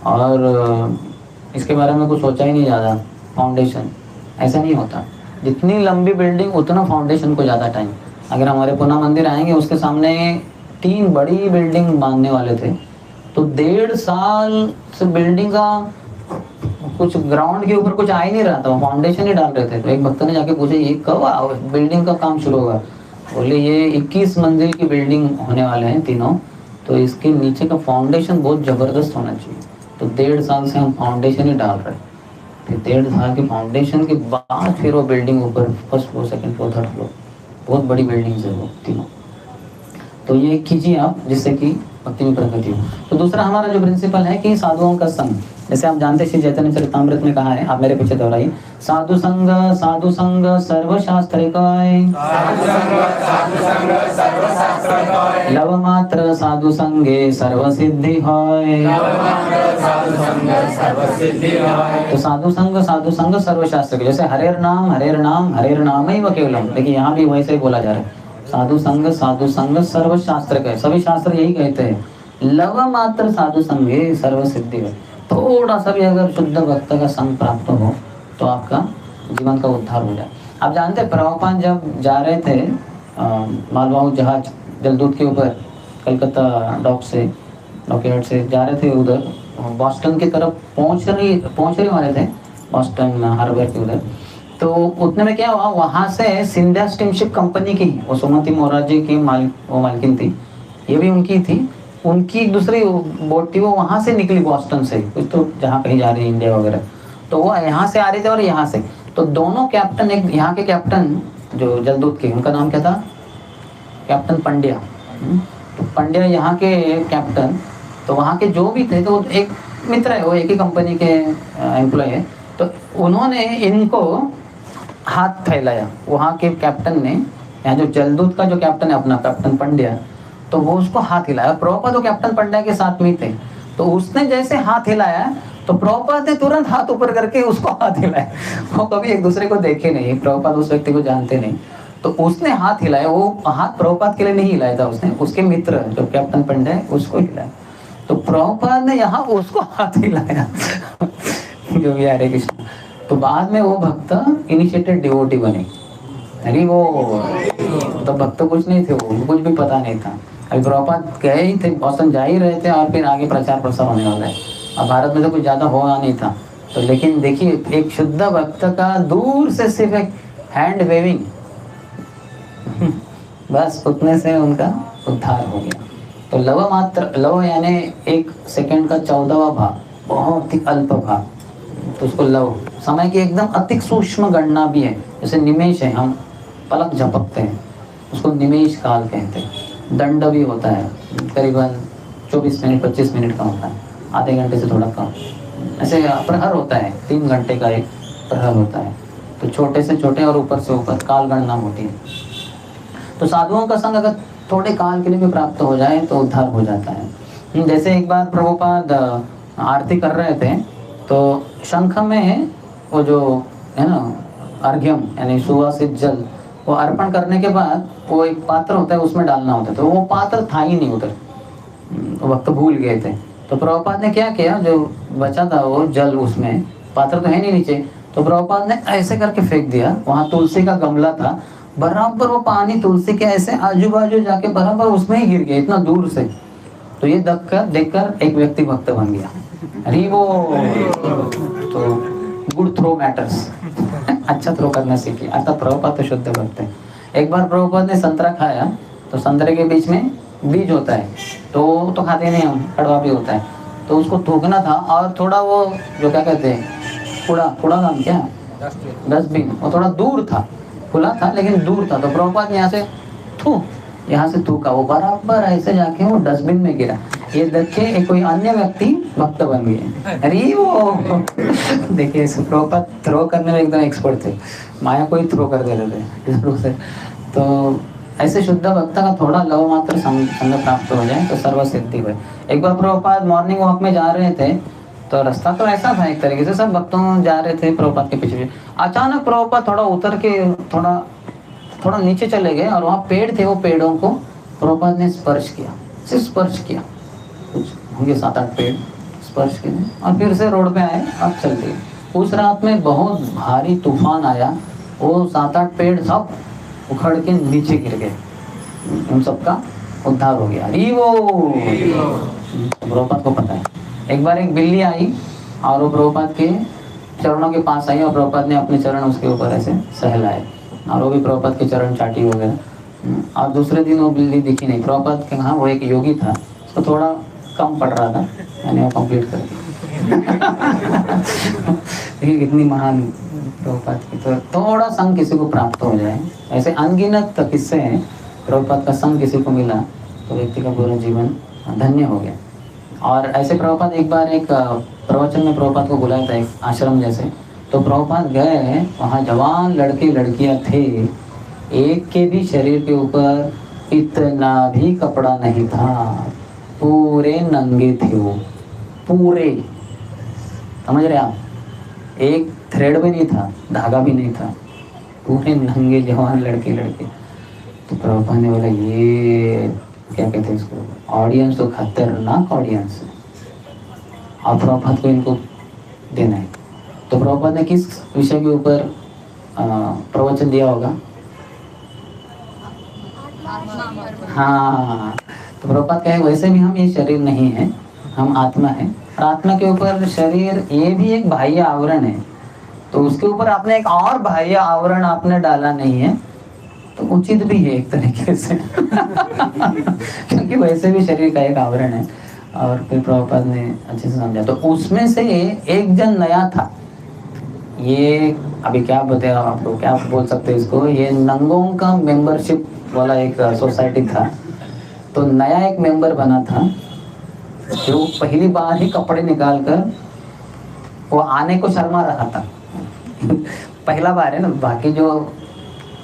S1: और इसके बारे में कुछ सोचा ही नहीं ज़्यादा, फाउंडेशन ऐसा नहीं होता। जितनी लंबी बिल्डिंग उतना फाउंडेशन को ज़्यादा टाइम। अगर हमारे पुना मंदिर आएंगे, उसके सामने 3 बड़ी बिल्डिंग बांधने वाले थे तो 1.5 साल से बिल्डिंग का कुछ ग्राउंड के ऊपर कुछ आ ही नहीं रहा था, फाउंडेशन ही डाल रहे थे। तो एक भक्त ने जाके पूछा ये कब बिल्डिंग का काम शुरू होगा? बोले ये 21 मंजिल की बिल्डिंग होने वाले हैं तीनों, तो इसके नीचे का फाउंडेशन बहुत जबरदस्त होना चाहिए। तो 1.5 साल से हम फाउंडेशन ही डाल रहे हैं। फिर 1.5 साल के फाउंडेशन के बाद फिर वो बिल्डिंग ऊपर first floor, second floor, third floor, बहुत बड़ी बिल्डिंग्स है वो तीनों। तो ये कीजिए आप जिससे कि भक्ति में प्रगति हो। तो दूसरा हमारा जो प्रिंसिपल है कि साधुओं का संग, जैसे आप जानते हैं श्री चैतन्य चरितामृत में कहा है, आप मेरे पीछे दोहराइए, साधु संग सर्वशास्त्रिकाय, लव मात्र साधु संगे सर्व सिद्धि होय। तो साधु संग सर्वशास्त्र, जैसे हरेर नाम ही केवलम, लेकिन यहाँ भी वैसे ही बोला जा रहा है, साधु संग सर्व शास्त्र का, सभी शास्त्र यही कहते हैं, लव मात्र साधु संगे सर्व सिद्धि है। थोड़ा सा भी अगर शुद्ध भक्त का संग प्राप्त हो तो आपका जीवन का उद्धार हो जाए। आप जानते हैं प्रभुपाद जब जा रहे थे मालवाहू जहाज जलदूत के ऊपर, कलकत्ता डॉकयार्ड से जा रहे थे उधर बॉस्टन की तरफ पहुंच रहे वाले थे, बॉस्टन हार्बर के उधर। तो उतने में क्या हुआ, वहां से सिंधिया स्टीमशिप कंपनी की, वो सुमति मोरारजी की मालकिन थी, ये भी उनकी थी, उनकी दूसरी बोट थी, वो वहां से निकली बॉस्टन से, कुछ तो जहाँ कहीं जा रही है इंडिया वगैरह, तो वो यहाँ से आ रहे थे और यहाँ से। तो दोनों कैप्टन, एक यहाँ के कैप्टन जो जलदूत के, उनका नाम क्या था, कैप्टन पंड्या। तो पंड्या यहाँ के कैप्टन, तो वहाँ के जो भी थे, तो एक मित्र है, वो एक ही कंपनी के एम्प्लॉय है। तो उन्होंने इनको हाथ फैलाया, वहाँ के कैप्टन ने, यहाँ जो जलदूत का जो कैप्टन है अपना कैप्टन पंड्या, तो वो उसको हाथ हिलाया। प्रभुपाद तो कैप्टन पंड्या के साथ में थे, तो उसने जैसे हाथ हिलाया तो प्रभुपाद ने तुरंत हाथ ऊपर करके उसको हाथ हिलाया। वो कभी एक दूसरे को देखे नहीं, प्रभुपाद उस व्यक्ति को जानते नहीं, तो उसने हाथ हिलाया। वो हाथ प्रभुपाद के लिए नहीं हिलाया था उसने, उसके मित्र जो कैप्टन पंड्या है उसको हिलाया। तो प्रभुपाद ने यहाँ उसको हाथ हिलाया जो भी हरे कृष्ण। तो बाद में वो भक्त इनिशिएटेड डिवोटी बने। अरे वो तो भक्त कुछ नहीं थे, वो कुछ भी पता नहीं था। अभी प्रभुपाद गए ही थे, बॉस्टन जा ही रहे थे और फिर आगे प्रचार प्रसार होने वाला है। अब भारत में तो कुछ ज्यादा हुआ नहीं था, तो लेकिन देखिए एक शुद्ध भक्त का दूर से सिर्फ एक हैंड वेविंग बस उतने से उनका उद्धार हो गया। तो लव मात्र, लव यानी 1 सेकंड का 14वां भाग, बहुत ही अल्प भाग, तो उसको लव, समय की एकदम अति सूक्ष्म गणना भी है। जैसे निमेष है, हम पलक झपकते हैं, उसको निमेष काल कहते हैं। दंड भी होता है, करीबन 24 मिनट 25 मिनट का होता है, आधे घंटे से थोड़ा कम। ऐसे प्रहर होता है, 3 घंटे का एक प्रहर होता है। तो छोटे से छोटे और ऊपर से ऊपर काल गणना होती है। तो साधुओं का संग अगर थोड़े काल के लिए भी प्राप्त हो जाए तो उद्धार हो जाता है। जैसे एक बार प्रभुपाद आरती कर रहे थे, तो शंख में वो जो है ना अर्घ्यम यानी सुवासित जल, वो अर्पण करने के बाद वो एक पात्र होता है उसमें डालना होता है, तो वो पात्र था ही नहीं उधर, वक्त भूल गए थे। तो प्रभुपाद ने क्या किया, जो बचा था वो जल, उसमें पात्र तो है नहीं नीचे, तो प्रभुपाद ने ऐसे करके फेंक दिया। वहाँ तुलसी का गमला था, बराबर वो पानी तुलसी के ऐसे आजू बाजू जाके बराबर उसमें ही गिर गया, इतना दूर से। तो ये देखकर एक व्यक्ति भक्त बन गया। अरे वो तो गुड थ्रो मैटर्स अच्छा थ्रो करना सीखिए। अर्थात प्रभुपाद तो शुद्ध भक्त है। एक बार प्रभुपाद ने संतरा खाया, तो संतरे के बीच में बीज होता है, तो खाते नहीं हम, कड़वा भी होता है, तो उसको थूकना था। और थोड़ा वो जो क्या कहते हैं कूड़ा नाम क्या, डस्टबिन, वो थोड़ा दूर था, खुला था लेकिन दूर था। तो प्रभुपाद ने यहाँ से थूका, वो बराबर ऐसे जाके वो डस्टबिन में गिरा। ये देखे एक कोई अन्य व्यक्ति भक्त बन गए। अरे वो देखिए प्रभुपाद थ्रो करने में एकदम एक्सपर्ट थे, माया को ही थ्रो कर दे रहे थे इस रूप से। तो ऐसे शुद्ध भक्त का थोड़ा लव मात्र संग प्राप्त हो जाए तो सर्व सिद्धि हुए। एक बार प्रभुपाद मॉर्निंग वॉक में जा रहे थे, तो रास्ता तो ऐसा था एक तरीके से, सब भक्तों जा रहे थे प्रभुपाद के पीछे। अचानक प्रभुपाद थोड़ा उतर के थोड़ा नीचे चले गए, और वहाँ पेड़ थे, वो पेड़ों को प्रभुपाद ने स्पर्श किया, सिर्फ स्पर्श किया, कुछ होंगे 7-8 पेड़ स्पर्श किए, और फिर से रोड पे आए, अब चल दिए। उस रात में बहुत भारी तूफान आया, वो 7-8 पेड़ सब उखड़ के नीचे गिर गए, उन सबका उद्धार हो गया। वो प्रभुपाद को पता है। एक बार एक बिल्ली आई और वो प्रभुपाद के चरणों के पास आई और प्रभुपाद ने अपने चरण उसके ऊपर ऐसे सहलाए और वो भी प्रभुपाद के चरण चाटी हो गया। और दूसरे दिन वो बिल्ली दिखी नहीं। प्रभुपाद के वहाँ वो एक योगी था, उसको थोड़ा कम पड़ रहा था, मैंने वो कंप्लीट कर दिया। इतनी महान प्रभुपाद की, तो थोड़ा संग किसी को प्राप्त हो जाए, ऐसे अनगिनत किस्से हैं। प्रभुपाद का संग किसी को मिला तो व्यक्ति का पूरा जीवन धन्य हो गया। और ऐसे प्रभुपाद एक बार एक प्रवचन में प्रभुपाद को बुलाया था एक आश्रम जैसे, तो प्रभुपाद गए, वहाँ जवान लड़के लड़कियाँ थे, एक के भी शरीर के ऊपर इतना भी कपड़ा नहीं था, पूरे नंगे थे वो, पूरे, समझ रहे आप, एक थ्रेड भी नहीं था, धागा भी नहीं था, पूरे नंगे जवान लड़के लड़के। तो प्रभुपाद ने बोला ये क्या कहते हैं इसको, ऑडियंस तो खतरनाक ऑडियंस है और प्रभुपाद को इनको देना है। तो प्रभुपाद ने किस विषय के ऊपर प्रवचन दिया होगा? हाँ, तो प्रभुपाद कहे वैसे भी हम ये शरीर नहीं है, हम आत्मा है, और आत्मा के ऊपर शरीर ये भी एक बाह्य आवरण है, तो उसके ऊपर आपने एक और बाह्य आवरण आपने डाला नहीं है, तो उचित भी है एक तरीके से। क्योंकि वैसे भी शरीर का एक आवरण है। और फिर प्रभुपाद ने अच्छे से समझा, तो उसमें से एक जन नया था, ये अभी क्या बताया आपको, क्या बोल सकते हैं इसको, ये नंगों का मेंबरशिप वाला एक सोसाइटी था। तो नया एक मेंबर बना था जो पहली बार ही कपड़े निकाल कर वो आने को शर्मा रहा था। पहला बार है ना, बाकी जो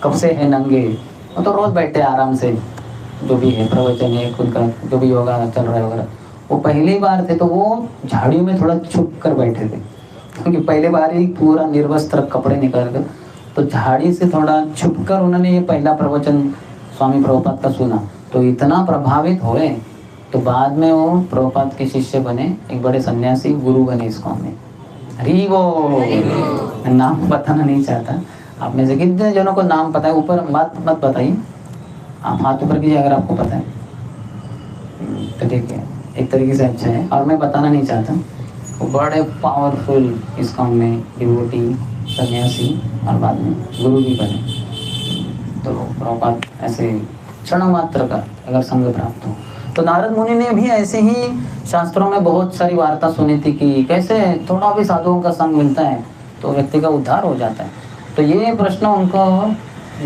S1: कब से है नंगे वो तो रोज बैठे आराम से, जो भी है प्रवचन है खुद का जो भी योगा चल रहा है वगैरह, वो पहली बार थे तो वो झाड़ियों में थोड़ा छुप कर बैठे थे, क्योंकि पहले बार ही पूरा निर्वस्त्र कपड़े निकाल कर, तो झाड़ी से थोड़ा छुप कर उन्होंने ये पहला प्रवचन स्वामी प्रभुपाद का सुना, तो इतना प्रभावित हुए, तो बाद में वो प्रभुपाद के शिष्य बने, एक बड़े सन्यासी गुरु बने इस्कॉन में। हरी वो नाम बताना नहीं चाहता, आप में से कितने जनों को नाम पता है, ऊपर मत बताइए, आप हाथ ऊपर कीजिए अगर आपको पता है, तो ठीक है, एक तरीके से अच्छा है। और मैं बताना नहीं चाहता, वो बड़े पावरफुल इस्कॉन में डिवोटी सन्यासी और बाद में गुरु भी बने। तो प्रभुपाद ऐसे क्षण मात्र का अगर संग प्राप्त हो, तो नारद मुनि ने भी ऐसे ही शास्त्रों में बहुत सारी वार्ता सुनी थी कि कैसे थोड़ा भी साधुओं का संग मिलता है तो व्यक्ति का उद्धार हो जाता है। तो ये प्रश्न उनको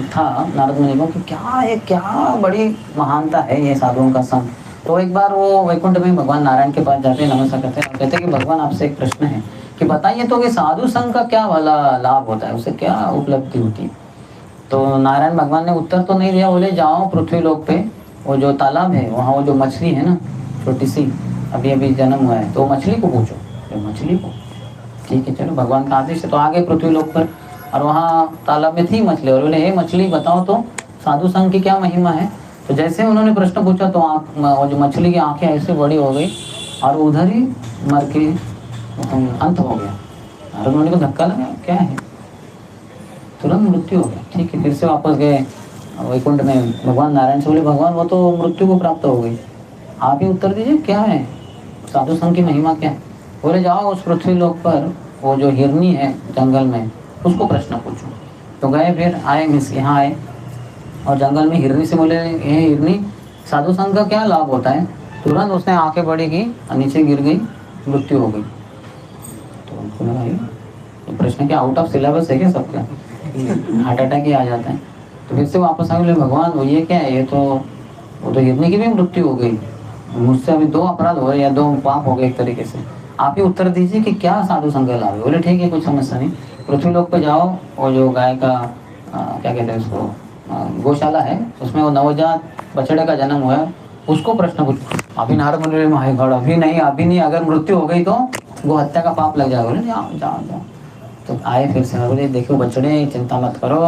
S1: था नारद मुनि को कि क्या है, क्या बड़ी महानता है ये साधुओं का संग। तो एक बार वो वैकुंठ में भगवान नारायण के पास जाते हैं, नमस्कार करते हैं और कहते हैं कि भगवान आपसे एक प्रश्न है कि बताइए तो कि साधु संग का क्या वाला लाभ होता है, उससे क्या उपलब्धि होती है। तो नारायण भगवान ने उत्तर तो नहीं दिया, बोले जाओ पृथ्वी लोक पे वो जो तालाब है वहाँ वो जो मछली है ना छोटी सी, अभी अभी जन्म हुआ है, तो मछली को पूछो, तो मछली को ठीक है चलो भगवान का आदेश है, तो आगे पृथ्वी लोक पर और वहाँ तालाब में थी मछली, और बोले हे मछली बताओ तो साधु संघ की क्या महिमा है। तो जैसे उन्होंने प्रश्न पूछा तो वो जो मछली की आंखें ऐसे बड़ी हो गई और उधर ही मर के अंत हो गया। नारद मुनि को धक्का लगा, क्या है, तुरंत मृत्यु हो गया। ठीक है, फिर से वापस गए वैकुंठ में, भगवान नारायण से बोले भगवान वो तो मृत्यु को प्राप्त हो गई, आप ही उत्तर दीजिए क्या है साधु संघ की महिमा क्या है। बोले जाओ उस पृथ्वी लोक पर वो जो हिरनी है जंगल में उसको प्रश्न पूछो। तो गए, फिर आए मिस यहाँ आए और जंगल में हिरनी से बोले ये हिरनी साधु संघ का क्या लाभ होता है। तुरंत उसने आंखें बड़ी की और नीचे गिर गई, मृत्यु हो गई। तो उनको लगा ये प्रश्न क्या आउट ऑफ सिलेबस है क्या सबका, हार्ट अटैक ही आ जाता है। तो फिर से वापस आए, बोले भगवान वो ये क्या है, ये तो वो तो हिरनी की भी मृत्यु हो गई, मुझसे अभी 2 अपराध हो रहे या 2 पाप हो गए एक तरीके से, आप ही उत्तर दीजिए कि क्या साधु संघ लाभ है। बोले ठीक है कुछ समस्या नहीं, पृथ्वी लोक पे जाओ और जो गाय का क्या कहते हैं उसको गौशाला है उसमें वो नवजात बछड़े का जन्म हुआ है उसको प्रश्न पूछो। अभी नारद मुनि माय गॉड अभी नहीं, अगर मृत्यु हो गई तो गो हत्या का पाप लग जाएगा। बोले जाओ जाओ जाओ। तो आए फिर से, बोले देखो बछड़े चिंता मत करो,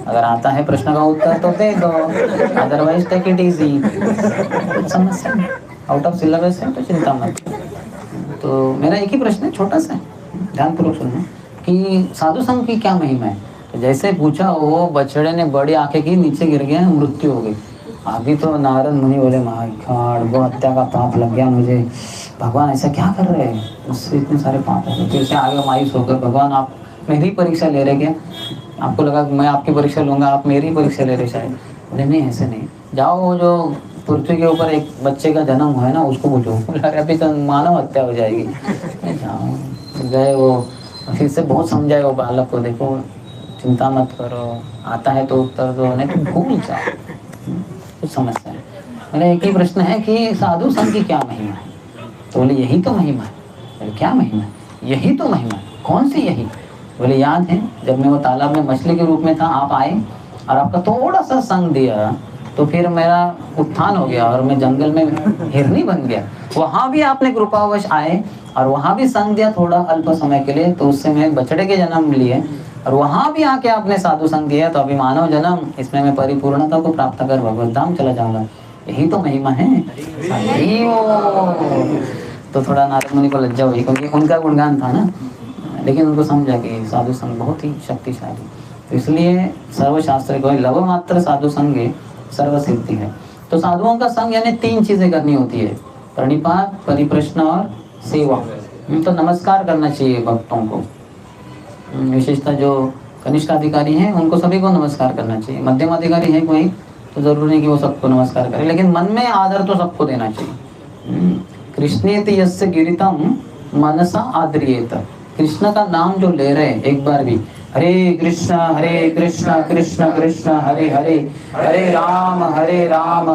S1: अगर आता है प्रश्न का उत्तर तो दे दो, अदरवाइज टेक इट इजी, कुछ समस्या नहीं, आउट ऑफ सिलेबस है तो चिंता मत। तो मेरा एक ही प्रश्न है छोटा सा, ध्यानपूर्वक सुनना कि साधु संघ की क्या महिमा है। तो जैसे पूछा वो बछड़े ने बड़ी आंखें की, नीचे गिर गया, मृत्यु हो गई। अभी तो नारद मुनि बोले माय गॉड गो हत्या का पाप लग गया मुझे, भगवान ऐसा क्या कर रहे हैं। उससे इतने सारे पाप हैं। फिर से आगे मायूस होकर भगवान आप मेरी परीक्षा ले रहे क्या? आपको लगा कि मैं आपकी परीक्षा लूंगा, आप मेरी परीक्षा ले रहे शायद। बोले नहीं ऐसे नहीं, जाओ वो जो पृथ्वी के ऊपर एक बच्चे का जन्म हुआ है ना उसको पूछो। अरे अभी तो मानव हत्या हो जाएगी। जाओ गए वो, फिर से बहुत समझाए वो बालक को, देखो चिंता मत करो, आता है तो उत्तर दो, नहीं तो भूल जाओ। कुछ समझता है। बोले एक ही प्रश्न है कि साधु संघ की क्या महिमा है? तो बोले यही तो महिमा है। बोले क्या महिमा है? यही तो महिमा है। कौन सी यही? बोले याद है जब मैं वो तालाब में मछली के रूप में था, आप आए और आपका थोड़ा सा संग दिया तो फिर मेरा उत्थान हो गया और मैं जंगल में हिरनी बन गया। वहां भी आपने कृपावश आए और वहां भी संग दिया थोड़ा अल्प समय के लिए, तो उससे मैं बछड़े के जन्म लिए और वहां भी आके आपने साधु संग दिया, तो अभी मानव जन्म, इसमें मैं परिपूर्णता को प्राप्त कर भगवत धाम चला जाऊंगा। यही तो महिमा है। तो थोड़ा नारद मुनि को लज्जा हुई क्योंकि उनका गुणगान था ना, लेकिन उनको समझा कि साधु संग बहुत ही शक्तिशाली, तो इसलिए सर्वशास्त्र को लव मात्र साधु संगे सर्व सिद्धि है। तो साधुओं का संग यानी 3 चीजें करनी होती है, प्रणिपात, परिप्रश्न और सेवा। तो नमस्कार करना चाहिए भक्तों को, विशेषतः जो कनिष्ठ अधिकारी हैं उनको सभी को नमस्कार करना चाहिए। मध्यम अधिकारी है कोई तो जरूरी नहीं कि वो सबको नमस्कार करे, लेकिन मन में आदर तो सबको देना चाहिए। कृष्णेति यस्य गिरितम मनसा आद्रियेत। कृष्ण का नाम जो ले रहे हैं एक बार भी, हरे कृष्ण कृष्ण कृष्ण हरे हरे, हरे राम राम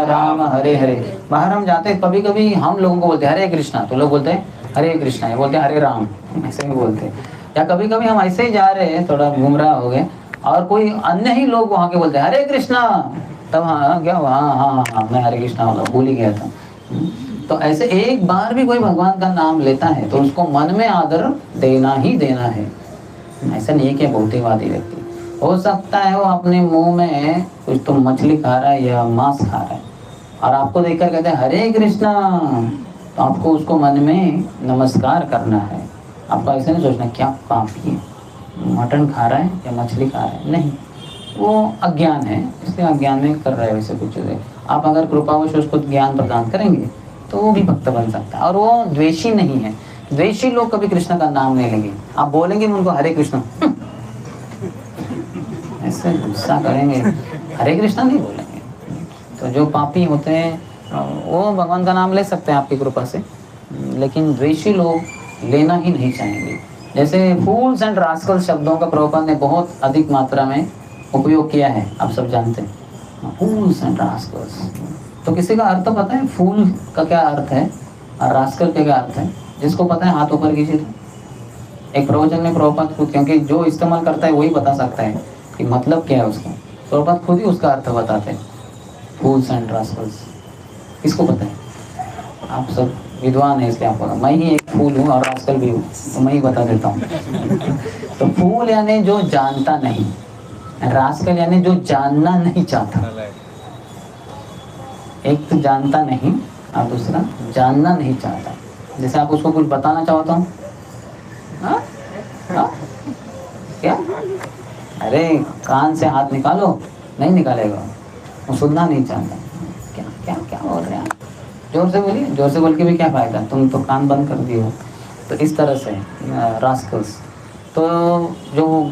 S1: राम हरे हरे। बाहर हम जाते हैं, कभी कभी हम लोगों को बोलते हैं हरे कृष्णा, तो लोग बोलते हैं हरे कृष्णा, ये बोलते हैं हरे राम, ऐसे ही बोलते हैं। या कभी कभी हम ऐसे ही जा रहे हैं, थोड़ा गुमराह हो गए और कोई अन्य ही लोग वहाँ के बोलते हैं हरे कृष्णा, तब हाँ क्या हाँ मैं हरे कृष्णा भूल ही गया था। तो ऐसे एक बार भी कोई भगवान का नाम लेता है तो उसको मन में आदर देना ही देना है। ऐसा नहीं है कि भौतिकवादी व्यक्ति, हो सकता है वो अपने मुंह में कुछ तो मछली खा रहा है या मांस खा रहा है और आपको देखकर कहते हैं हरे कृष्णा, तो आपको उसको मन में नमस्कार करना है। आपको ऐसा नहीं सोचना क्या पापी है, मटन खा रहा है या मछली खा रहा है, नहीं, वो अज्ञान है, इसलिए अज्ञान में कर रहा है वैसे कुछ चीज़ें। आप अगर कृपावश उसको ज्ञान प्रदान करेंगे तो वो भी भक्त बन सकता है। और वो द्वेषी नहीं है, द्वेषी लोग कभी कृष्ण का नाम नहीं लेंगे। आप बोलेंगे उनको हरे कृष्ण ऐसे गुस्सा करेंगे, हरे कृष्ण नहीं बोलेंगे। तो जो पापी होते हैं वो भगवान का नाम ले सकते हैं आपकी कृपा से, लेकिन द्वेषी लोग लेना ही नहीं चाहेंगे। जैसे फूल्स एंड रास्कल्स शब्दों का प्रभुपाद ने बहुत अधिक मात्रा में उपयोग किया है, आप सब जानते हैं, फूल्स एंड रास्कल्स। तो किसी का अर्थ पता है फूल का क्या अर्थ है और रास्कल का क्या अर्थ है? जिसको पता है हाथ ऊपर कीजिए। एक प्रवचन में प्रभुपाद खुद, क्योंकि जो इस्तेमाल करता है वही बता सकता है कि मतलब क्या है उसका, प्रभुपाद खुद ही उसका अर्थ बताते हैं, फूल्स एंड रास्कल्स। किसको पता है? आप सब विद्वान है इसलिए आपको, मैं ही एक फूल हूँ और रास्कल भी हूँ, तो मैं ही बता देता हूँ। तो फूल यानी जो जानता नहीं, रास्कल यानी जो जानना नहीं चाहता। एक तो जानता नहीं और दूसरा जानना नहीं चाहता। जैसे आप उसको कुछ बताना चाहता हूँ, क्या अरे कान से हाथ निकालो, नहीं निकालेगा, वो सुनना नहीं चाहता। क्या क्या क्या बोल रहे हैं आप? जोर से बोलिए, जोर से बोल के भी क्या फायदा, तुम तो कान बंद कर दिए हो। तो इस तरह से रास्कल्स। तो जो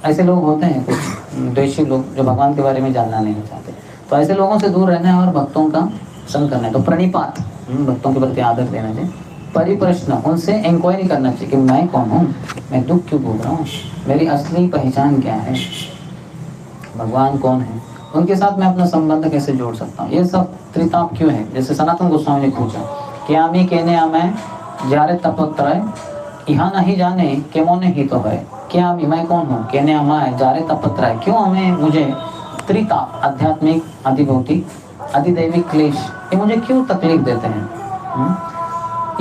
S1: ऐसे लोग होते हैं कुछ द्वेषी लोग जो भगवान के बारे में जानना नहीं चाहते, तो ऐसे लोगों से दूर रहना है और भक्तों का संग करना है। तो प्रणिपात, भक्तों के प्रति आदर देना चाहिए। परिप्रश्न, उनसे इंक्वायरी करना चाहिए कि मैं कौन हूँ, मैं दुख क्यों भोग रहा हूँ, मेरी असली पहचान क्या है, भगवान कौन है, उनके साथ मैं अपना संबंध कैसे जोड़ सकता हूँ। ये सब त्रिताप क्यों है? जैसे सनातन गोस्वामी ने पूछा कि आमी कहने आमें जारे तपत्रय यहाँ नहीं जाने के मोने ही तो है। क्या मैं कौन हूँ? कहने आमें जारे तपत्रय, क्यों हमें मुझे त्रिताप, आध्यात्मिक, अधिभौतिक, अधिदैविक क्लेश, ये मुझे क्यों तकलीफ देते हैं?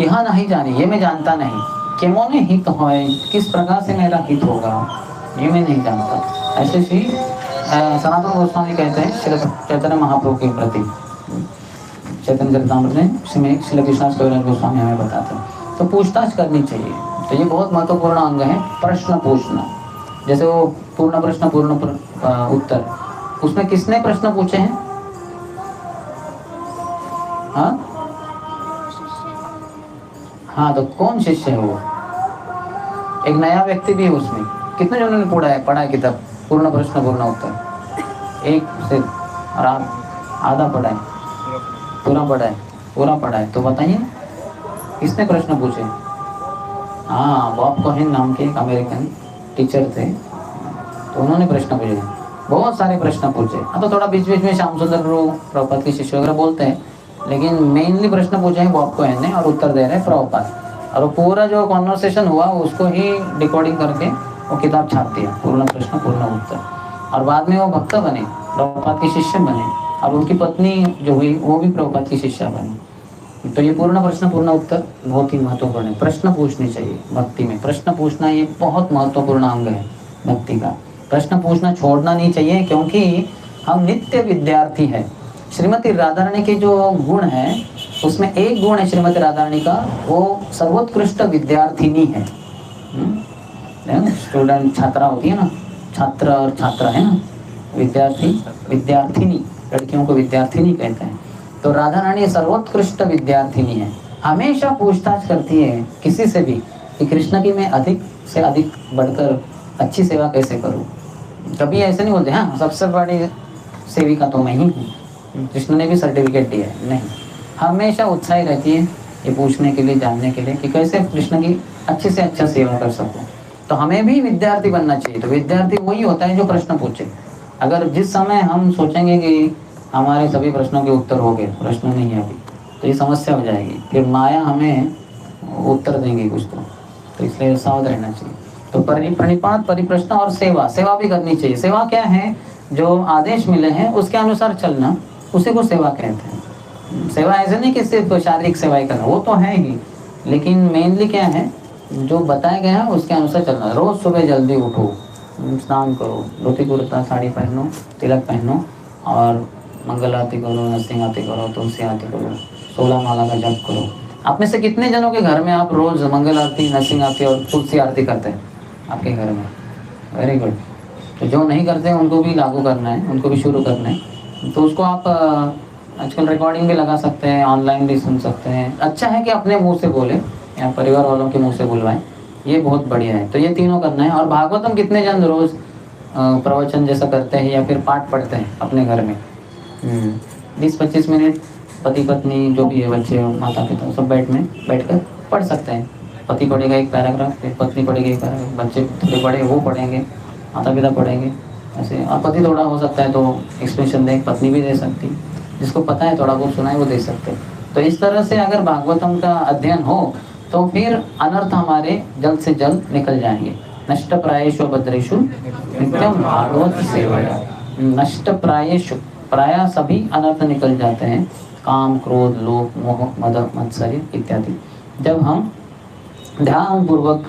S1: यहाँ नहीं जाने, ये मैं जानता नहीं, के मोने ही तो है, किस प्रकार से मेरा हित होगा, ये मैं नहीं जानता। ऐसे ही सनातन गोस्वामी कहते हैं श्री चैतन्य महाप्रभु के प्रति, चैतन्य चरितामृत में श्री कृष्णास कविराज गोस्वामी हमें बताते हैं। तो पूछताछ करनी चाहिए। तो ये बहुत महत्वपूर्ण अंग है, प्रश्न पूछना। जैसे वो पूर्ण प्रश्न पूर्ण उत्तर, उसमें किसने प्रश्न पूछे हैं? हाँ, तो कौन शिष्य है वो? एक नया व्यक्ति भी है उसमें। कितने जनों ने पढ़ा है किताब पूर्ण प्रश्न पूर्ण उत्तर? एक से, और आप आधा पढ़ा है, पूरा पढ़ा है। तो बताइए किसने प्रश्न पूछे? हाँ, बॉब कोहेन नाम के एक अमेरिकन टीचर थे, तो उन्होंने प्रश्न पूछे, बहुत सारे प्रश्न पूछे। हाँ, तो थोड़ा बीच बीच में श्याम सुंदर प्रभुपाद के शिष्य वगैरह बोलते हैं, लेकिन मेनली प्रश्न पूछे हैं बॉब कोहेन ने, और उत्तर दे रहे हैं प्रभुपाद। और वो पूरा जो कॉन्वर्सेशन हुआ उसको ही डिकोडिंग करके वो किताब छाप दिया, पूर्ण प्रश्न पूर्ण उत्तर। और बाद में वो भक्त बने, प्रभुपाद के शिष्य बने, और उनकी पत्नी जो हुई वो भी प्रभुपाद की शिष्या बनी। तो ये पूर्ण प्रश्न पूर्ण उत्तर बहुत ही महत्वपूर्ण है। प्रश्न पूछने चाहिए भक्ति में, प्रश्न पूछना ये बहुत महत्वपूर्ण अंग है भक्ति का। प्रश्न पूछना छोड़ना नहीं चाहिए, क्योंकि हम नित्य विद्यार्थी है। श्रीमती राधा रानी के जो गुण है उसमें एक गुण है श्रीमती राधा रानी का, वो सर्वोत्कृष्ट विद्यार्थिनी है। स्टूडेंट छात्रा होती है ना, छात्र और छात्रा है ना, विद्यार्थी विद्यार्थिनी, लड़कियों को विद्यार्थिनी कहते हैं। तो राधा रानी सर्वोत्कृष्ट विद्यार्थिनी है, हमेशा पूछताछ करती है किसी से भी कि कृष्ण की मैं अधिक से अधिक बढ़कर अच्छी सेवा कैसे करूं। कभी ऐसे नहीं बोलते हाँ सबसे बड़ी सेविका तो मैं ही हूँ, कृष्ण ने भी सर्टिफिकेट दिया है, नहीं, हमेशा उत्साही रहती है ये पूछने के लिए, जानने के लिए कि कैसे कृष्ण की अच्छे से अच्छा सेवा कर सकूं। तो हमें भी विद्यार्थी बनना चाहिए। तो विद्यार्थी वही होता है जो प्रश्न पूछे। अगर जिस समय हम सोचेंगे कि हमारे सभी प्रश्नों के उत्तर हो गए, प्रश्न नहीं है अभी, तो ये समस्या हो जाएगी, फिर माया हमें उत्तर देंगे कुछ तो इसलिए सावध रहना चाहिए। तो प्रणिपात, परिप्रश्न और सेवा भी करनी चाहिए। सेवा क्या है? जो आदेश मिले हैं उसके अनुसार चलना, उसी को सेवा कहते हैं। सेवा ऐसे नहीं कि सिर्फ शारीरिक सेवाएं करना, वो तो है ही, लेकिन मेनली क्या है, जो बताया गया है उसके अनुसार चलना। रोज सुबह जल्दी उठो, स्नान करो, धोती कुर्ता साड़ी पहनो, तिलक पहनो, और मंगल आरती करो, नरसिंह आरती करो, तुलसी आरती करो, 16 माला का जप करो। आप में से कितने जनों के घर में आप रोज मंगल आरती, नरसिंह आरती और तुलसी आरती करते हैं आपके घर में? Very good. तो जो नहीं करते हैं उनको भी लागू करना है, उनको भी शुरू करना है। तो उसको आप आजकल रिकॉर्डिंग भी लगा सकते हैं, ऑनलाइन भी सुन सकते हैं। अच्छा है कि अपने मुंह से बोले या परिवार वालों के मुंह से बुलवाएं, ये बहुत बढ़िया है। तो ये तीनों करना है। और भागवतम कितने जन रोज प्रवचन जैसा करते हैं या फिर पाठ पढ़ते हैं अपने घर में? 20-25 मिनट पति पत्नी जो भी है, बच्चे माता पिता सब बैठकर पढ़ सकते हैं। पति पढ़ेगा एक पैराग्राफ, फिर पत्नी पढ़ेगी एक पैराग्राफ, बच्चे थोड़े बड़े वो पढ़ेंगे, माता पिता पढ़ेंगे ऐसे। और पति थोड़ा हो सकता है तो एक्सप्लेनेशन दे, पत्नी भी दे सकती, जिसको पता है थोड़ा बहुत सुना है वो दे सकते हैं। तो इस तरह से अगर भागवतम का अध्ययन हो तो फिर अनर्थ हमारे जल्द से जल्द निकल जाएंगे। नष्ट प्रायेषु भद्रेषु नित्यम भागवत सेवया। नष्ट प्रायेषु, प्राय सभी अनर्थ निकल जाते हैं, काम क्रोध लोभ मोह मद मत्सर्य इत्यादि, जब हम ध्यान पूर्वक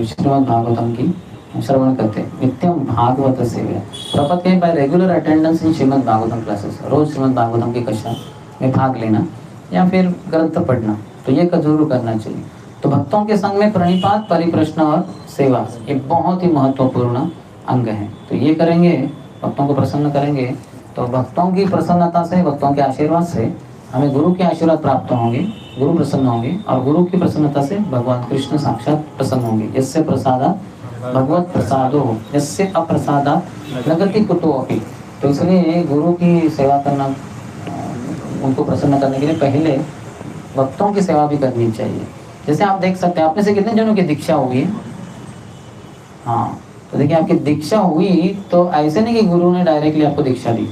S1: श्रीमद् भागवतम की श्रवण करते हैं। नित्यम भागवत सेवया। प्रपद के by regular attendance in Shrimad Bhagavatam classes, रोज श्रीमद् भागवतम की कक्षा में भाग लेना या फिर ग्रंथ पढ़ना, तो ये जरूर करना चाहिए। तो भक्तों के संग में प्रणिपात, परिप्रश्न और सेवा ये बहुत ही महत्वपूर्ण अंग है। तो ये करेंगे, भक्तों को प्रसन्न करेंगे, तो भक्तों की प्रसन्नता से, भक्तों के आशीर्वाद से हमें गुरु के आशीर्वाद प्राप्त होंगे, गुरु प्रसन्न होंगे, और गुरु की प्रसन्नता से भगवान कृष्ण साक्षात प्रसन्न होंगे। यस्य प्रसादात् भगवत प्रसादो यस्य अप्रसादात् न गति कुतो अपि। तो इसलिए गुरु की सेवा करना, उनको प्रसन्न करने के लिए पहले भक्तों की सेवा भी करनी चाहिए। जैसे आप देख सकते हैं, आप में से कितने जनों की दीक्षा हुई है? हाँ, तो देखिए आपकी दीक्षा हुई तो ऐसे नहीं कि गुरु ने डायरेक्टली आपको दीक्षा दी,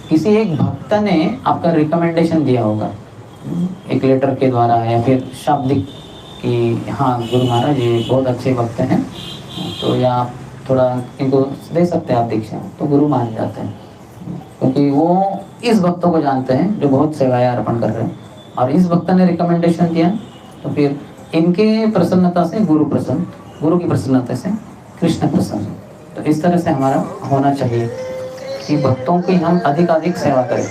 S1: किसी एक भक्त ने आपका रिकमेंडेशन दिया होगा, एक लेटर के द्वारा या फिर शाब्दिक कि हाँ गुरु महाराज ये बहुत अच्छे भक्त हैं, तो या आप थोड़ा इनको दे सकते हैं आप दीक्षा, तो गुरु मान जाते हैं, क्योंकि वो इस भक्तों को जानते हैं जो बहुत सेवाएं अर्पण कर रहे हैं, और इस भक्त ने रिकमेंडेशन दिया, तो फिर इनके प्रसन्नता से गुरु प्रसन्न, गुरु की प्रसन्नता से कृष्ण प्रसन्न। तो इस तरह से हमारा होना चाहिए कि भक्तों की हम अधिक सेवा करें।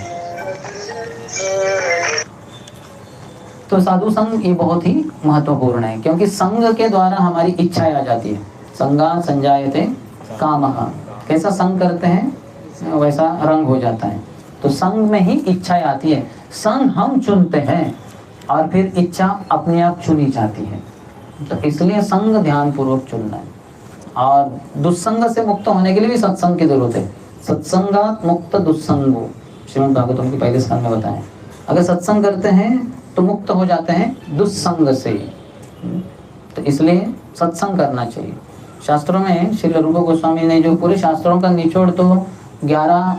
S1: तो साधु संग ये बहुत ही महत्वपूर्ण है, क्योंकि संग के द्वारा हमारी इच्छाएं आ जाती है। संगा संजायते कामः, कैसा संग करते हैं वैसा रंग हो जाता है। तो संग में ही इच्छाएं आती है। संग हम चुनते हैं, और फिर इच्छा अपने आप चुनी जाती है। तो इसलिए संग ध्यान पूर्वक चुनना है। और दुस्संग से मुक्त होने के लिए भी सत्संग की जरूरत है। सत्संगात मुक्त दुस्संगो, श्रीमद् भागवतम की पहले स्कंद में बताएं। अगर सत्संग करते हैं तो मुक्त हो जाते हैं दुस्संग से। तो इसलिए सत्संग करना चाहिए। शास्त्रों में श्री रूप गोस्वामी ने जो पूरे शास्त्रों का निचोड़ तो 11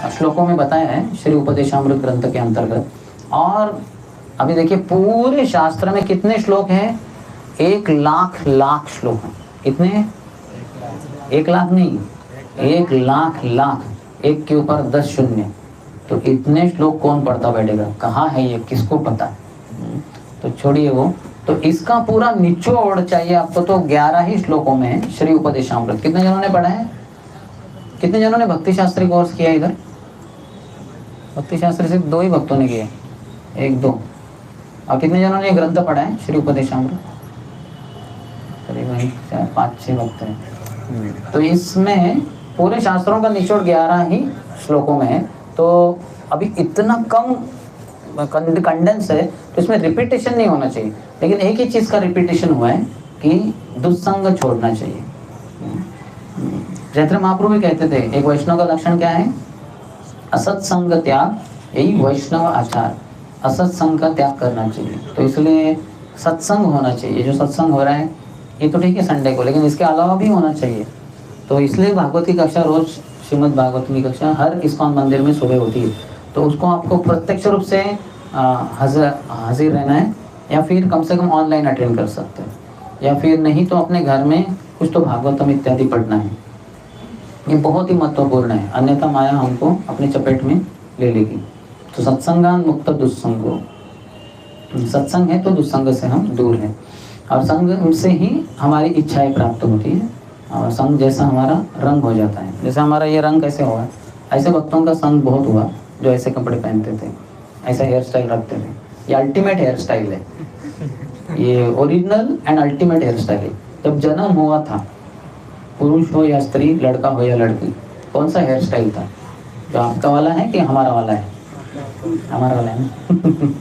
S1: श्लोकों में बताया है श्री उपदेशामृत ग्रंथ के अंतर्गत। और अभी देखिए पूरे शास्त्र में कितने श्लोक हैं? 1 लाख श्लोक हैं। कितने? 1 लाख नहीं, 1 लाख, एक के ऊपर 10 शून्य। तो इतने श्लोक कौन पढ़ता बैठेगा? कहाँ है ये, किसको पता? तो छोड़िए वो। तो इसका पूरा निचोड़ चाहिए आपको। तो 11 ही श्लोकों में है श्री उपदेशामृत। कितने जनों ने पढ़ा है? कितने जनों ने भक्ति शास्त्री कोर्स किया इधर? भक्ति शास्त्री सिर्फ 2 ही भक्तों ने किया, 1 2। और कितने जनों ने ग्रंथ पढ़ा है श्री उपदेशामृत? करीब 5-6 भक्त हैं। तो इसमें पूरे शास्त्रों का निचोड़ 11 ही श्लोकों में है। तो अभी इतना कम कंडेंस है तो इसमें रिपीटेशन नहीं होना चाहिए। लेकिन एक ही चीज का रिपीटेशन हुआ है कि दुस्संग छोड़ना चाहिए। चैत्र महाप्रभु भी कहते थे एक वैष्णव का लक्षण क्या है? असत्संग त्याग, यही वैष्णव आचार। असत्संग का त्याग करना चाहिए। तो इसलिए सत्संग होना चाहिए। जो सत्संग हो रहा है ये तो ठीक है संडे को, लेकिन इसके अलावा भी होना चाहिए। तो इसलिए भागवत की कक्षा रोज, श्रीमद् भागवत की कक्षा हर इस्कॉन मंदिर में सुबह होती है। तो उसको आपको प्रत्यक्ष रूप से हाजिर रहना है, या फिर कम से कम ऑनलाइन अटेंड कर सकते हैं, या फिर नहीं तो अपने घर में कुछ तो भागवतम इत्यादि पढ़ना है। ये बहुत ही महत्वपूर्ण है, अन्यथा माया हमको अपने चपेट में ले लेगी। तो सत्संगान मुक्त दुस्संगो, सत्संग है तो दुस्संग से हम दूर हैं। और संग से ही हमारी इच्छाएं प्राप्त होती है, और संग जैसा हमारा रंग हो जाता है। जैसे हमारा ये रंग कैसे हुआ, ऐसे भक्तों का संग बहुत हुआ जो ऐसे कपड़े पहनते थे, ऐसा हेयर स्टाइल रखते थे। ये अल्टीमेट हेयर स्टाइल है, ये original and ultimate hair style है। जब जन्म हुआ था, पुरुष हो या स्त्री, लड़का हो या लड़की, कौन सा हेयर स्टाइल था? जो आपका वाला है कि हमारा वाला है? हमारा वाला है ना।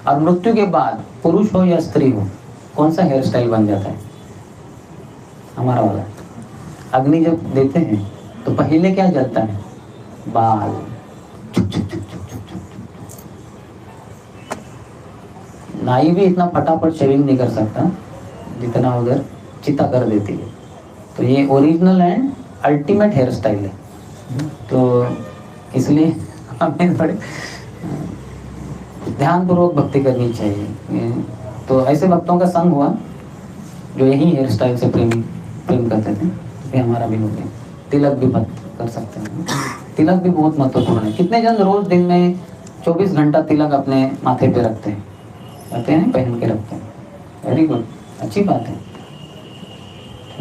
S1: और मृत्यु के बाद पुरुष हो या स्त्री हो, कौन सा हेयर स्टाइल बन जाता है? हमारा वाला। अग्नि जब देते हैं तो पहले क्या जलता है? बाल। नाई भी इतना फटाफट शेविंग नहीं कर सकता जितना उधर चिता कर देती है। तो ये original and ultimate hair style है। तो इसलिए हमें बड़े ध्यानपूर्वक भक्ति करनी चाहिए। तो ऐसे भक्तों का संग हुआ जो यही हेयर स्टाइल से प्रेम करते थे। ये हमारा भी हो गया। तिलक भी मत कर सकते हैं। तिलक भी बहुत महत्वपूर्ण है। कितने जन रोज दिन में 24 घंटा तिलक अपने माथे पे रखते हैं? पहन के रखते हैं। वेरी गुड, अच्छी बात है।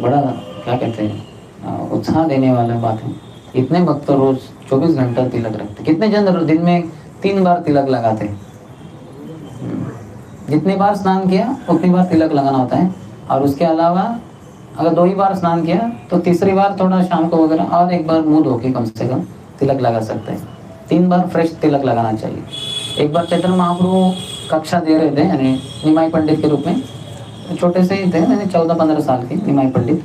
S1: बड़ा क्या कहते हैं, उत्साह देने वाला बात है। इतने भक्त रोज 24 घंटा तिलक रखते। कितने जन दिन में 3 बार तिलक लगाते हैं? जितनी बार स्नान किया उतनी बार तिलक लगाना होता है। और उसके अलावा अगर 2 ही बार स्नान किया तो तीसरी बार थोड़ा शाम को वगैरह और 1 बार मुंह धो के कम से कम तिलक लगा सकते हैं। 3 बार फ्रेश तिलक लगाना चाहिए। एक बार चैतन्य महाप्रभु कक्षा दे रहे थे, यानी निमाई पंडित के रूप में, छोटे से ही थे, यानी 14-15 साल के निमाई पंडित,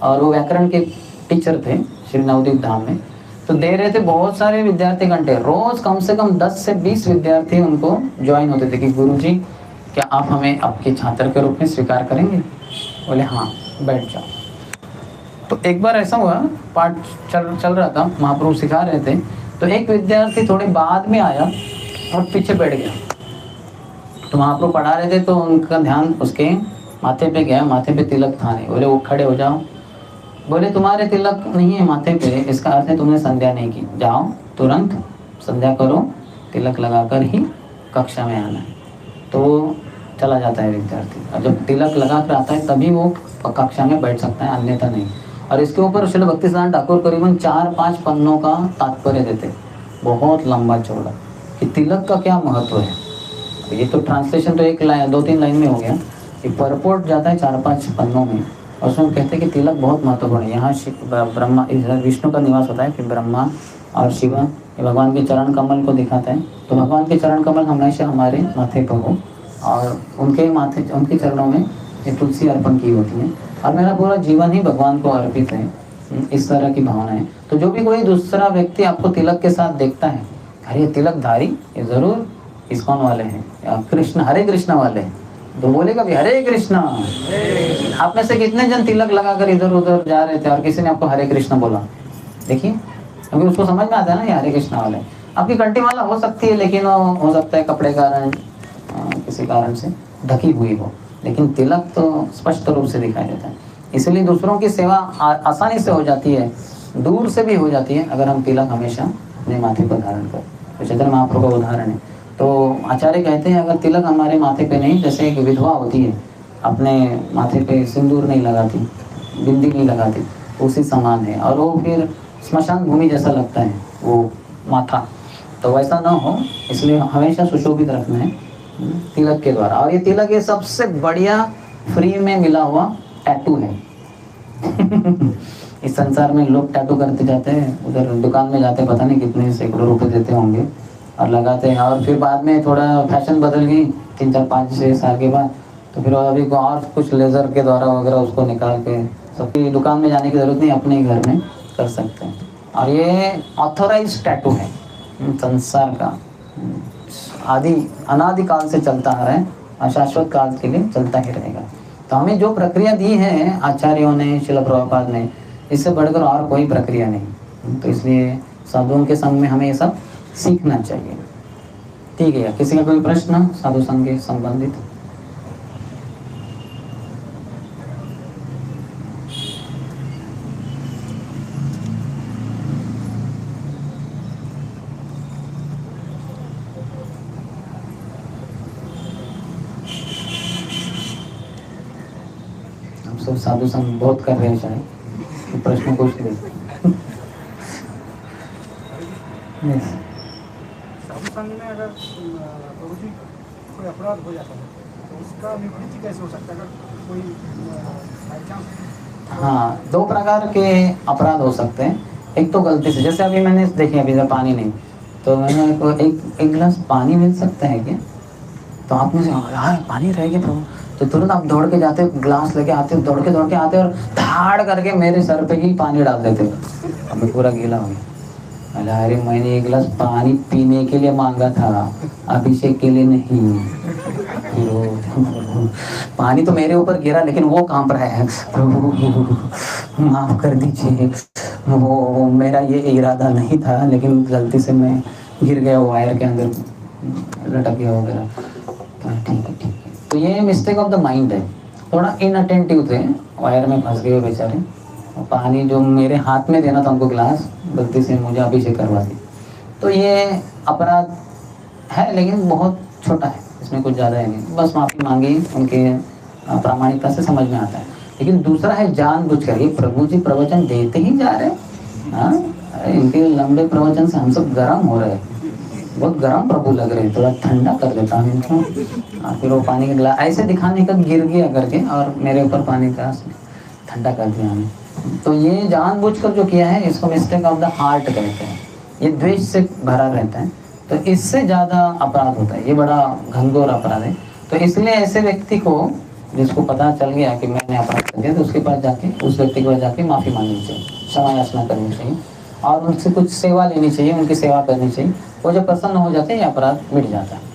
S1: और वो व्याकरण के टीचर थे श्री नवदीप धाम में। तो दे रहे थे, बहुत सारे विद्यार्थी घंटे, रोज कम से कम 10 से 20 विद्यार्थी उनको ज्वाइन होते थे कि गुरुजी क्या आप हमें आपके छात्र के रूप में स्वीकार करेंगे? बोले हाँ, बैठ जाओ। तो एक बार ऐसा हुआ, पाठ चल रहा था, महाप्रभु सिखा रहे थे, तो एक विद्यार्थी थोड़े बाद में आया और पीछे बैठ गया। तो महाप्रभु पढ़ा रहे थे तो उनका ध्यान उसके माथे पे गया। माथे पे तिलक था नहीं। बोले वो खड़े हो जाओ। बोले तुम्हारे तिलक नहीं है माथे पे, इसका अर्थ है तुमने संध्या नहीं की। जाओ तुरंत संध्या करो, तिलक लगाकर ही कक्षा में आना है। तो चला जाता है विद्यार्थी, और जब तिलक लगा कर आता है तभी वो कक्षा में बैठ सकता है, अन्यथा नहीं। और इसके ऊपर श्रील भक्तिसिद्धांत ठाकुर करीबन 4-5 पन्नों का तात्पर्य देते, बहुत लंबा चौड़ा, कि तिलक का क्या महत्व है। ये तो ट्रांसलेशन तो 2-3 लाइन में हो गया, ये परपोर्ट जाता है 4-5 पन्नों में। और उसमें कहते हैं कि तिलक बहुत महत्वपूर्ण है। यहाँ ब्रह्मा, विष्णु का निवास होता है, कि ब्रह्मा और शिव भगवान के चरण कमल को दिखाता है। तो भगवान के चरण कमल हमेशा हमारे माथे पर हो, और उनके माथे, उनके चरणों में ये तुलसी अर्पण की होती है। और मेरा पूरा जीवन ही भगवान को अर्पित है, इस तरह की भावना है। तो जो भी कोई दूसरा व्यक्ति आपको तिलक के साथ देखता है, अरे तिलकधारी ये जरूर इस्कॉन वाले हैं या कृष्ण, हरे कृष्णा वाले हैं, तो बोलेगा भी हरे कृष्णा। आप में से कितने जन तिलक लगाकर इधर उधर जा रहे थे और किसी ने आपको हरे कृष्णा बोला? देखिए, क्योंकि उसको समझ में आता है ना ये हरे कृष्णा वाले। आपकी कंठी माला हो सकती है, लेकिन वो हो सकता है कपड़े कारण किसी कारण से ढकी हुई हो, लेकिन तिलक तो स्पष्ट रूप से दिखाई देता है। इसलिए दूसरों की सेवा आसानी से हो जाती है, दूर से भी हो जाती है, अगर हम तिलक हमेशा अपने माथे पर धारण करें। तो चैतन्य महाप्रभु का उदाहरण है। तो आचार्य कहते हैं अगर तिलक हमारे माथे पे नहीं, जैसे एक विधवा होती है अपने माथे पे सिंदूर नहीं लगाती, बिंदी नहीं लगाती, उसी समान है, और वो फिर स्मशान भूमि जैसा लगता है वो माथा। तो वैसा ना हो, इसलिए हमेशा सुशोभित रखना है तिलक के द्वारा। और ये तिलक ये सबसे बढ़िया फ्री में मिला हुआ टैटू है। इस संसार में लोग टैटू करते जाते हैं, उधर दुकान में जाते पता नहीं कितने सैकड़ों रुपए देते होंगे और लगाते हैं, और फिर बाद में थोड़ा फैशन बदल गई 3, 4, 5, 6 साल के बाद, तो फिर अभी को और कुछ लेज़र के द्वारा वगैरह उसको निकाल के, सबकी दुकान में जाने की जरूरत नहीं, अपने ही घर में कर सकते हैं। और ये ऑथोराइज टैटू है संसार का, आदि अनादिकाल से चलता आ रहा है और शाश्वत काल के लिए चलता ही रहेगा। तो हमें जो प्रक्रिया दी है आचार्यों ने, शिल प्रभुपाद ने, इससे बढ़कर और कोई प्रक्रिया नहीं। तो इसलिए साधुओं के संग में हमें ये सब सीखना चाहिए। ठीक है, किसी का कोई प्रश्न साधु संघ के संबंधित? हम सब साधु संघ बहुत कर रहे हैं शायद, प्रश्न पूछ ले।
S2: साधु संघ में अगर प्रभु जी कोई अपराध हो जाता है तो उसका निवृत्ति कैसे हो सकता है? अगर कोई बाई चांस।
S1: हाँ, 2 प्रकार के अपराध हो सकते हैं। एक तो गलती से, जैसे अभी मैंने देखिए अभी पानी नहीं, तो मैंने एक गिलास पानी मिल सकता है क्या? तो आप मुझे यार पानी रह गया प्रभु, तो तुरंत आप दौड़ के जाते हो, ग्लास लेके आते हो, दौड़ के आते हो और धाड़ करके मेरे सर पे ही पानी डाल देते हो। अब मैं पूरा गीला हो गया। अरे मैंने एक गिलास पानी पीने के लिए मांगा था, अभिषेक के लिए नहीं। पानी तो मेरे ऊपर गिरा, लेकिन वो कांप रहा है, प्रभु माफ कर दीजिए, वो मेरा ये इरादा नहीं था, लेकिन गलती से मैं गिर गया वायर के अंदर, लटक गया वगैरह। ठीक है। तो ये मिस्टेक ऑफ द माइंड है, थोड़ा इनअटेंटिव थे, वायर में फंस गए बेचारे। पानी जो मेरे हाथ में देना था उनको गिलास, गलती से मुझे अभिषेक करवा दी। तो ये अपराध है, लेकिन बहुत छोटा है, इसमें कुछ ज़्यादा है नहीं, बस माफ़ी मांगी, उनके प्रामाणिकता से समझ में आता है। लेकिन दूसरा है जानबूझकर, ये प्रभु जी प्रवचन देते ही जा रहे हैं, हाँ, इनके लंबे प्रवचन से हम सब गर्म हो रहे हैं, बहुत गर्म प्रभु लग रहे हैं, थोड़ा ठंडा कर देता हूँ इनको। फिर वो पानी का गिलास ऐसे दिखाने का गिर गया करके, और मेरे ऊपर पानी का ठंडा कर दिया हमें। तो ये जानबूझकर जो किया है, इसको मिस्टेक ऑफ द हार्ट कहते हैं। ये द्वेष से भरा रहता है, तो इससे ज़्यादा अपराध होता है, ये बड़ा घनघोर अपराध है। तो इसलिए ऐसे व्यक्ति को, जिसको पता चल गया कि मैंने अपराध कर दिया, तो उसके पास जाके, उस व्यक्ति के पास जाके माफ़ी मांगनी चाहिए, क्षमा याचना करनी चाहिए, और उनसे कुछ सेवा लेनी चाहिए, उनकी सेवा करनी चाहिए। वो जब प्रसन्न हो जाते हैं, ये अपराध मिट जाता है।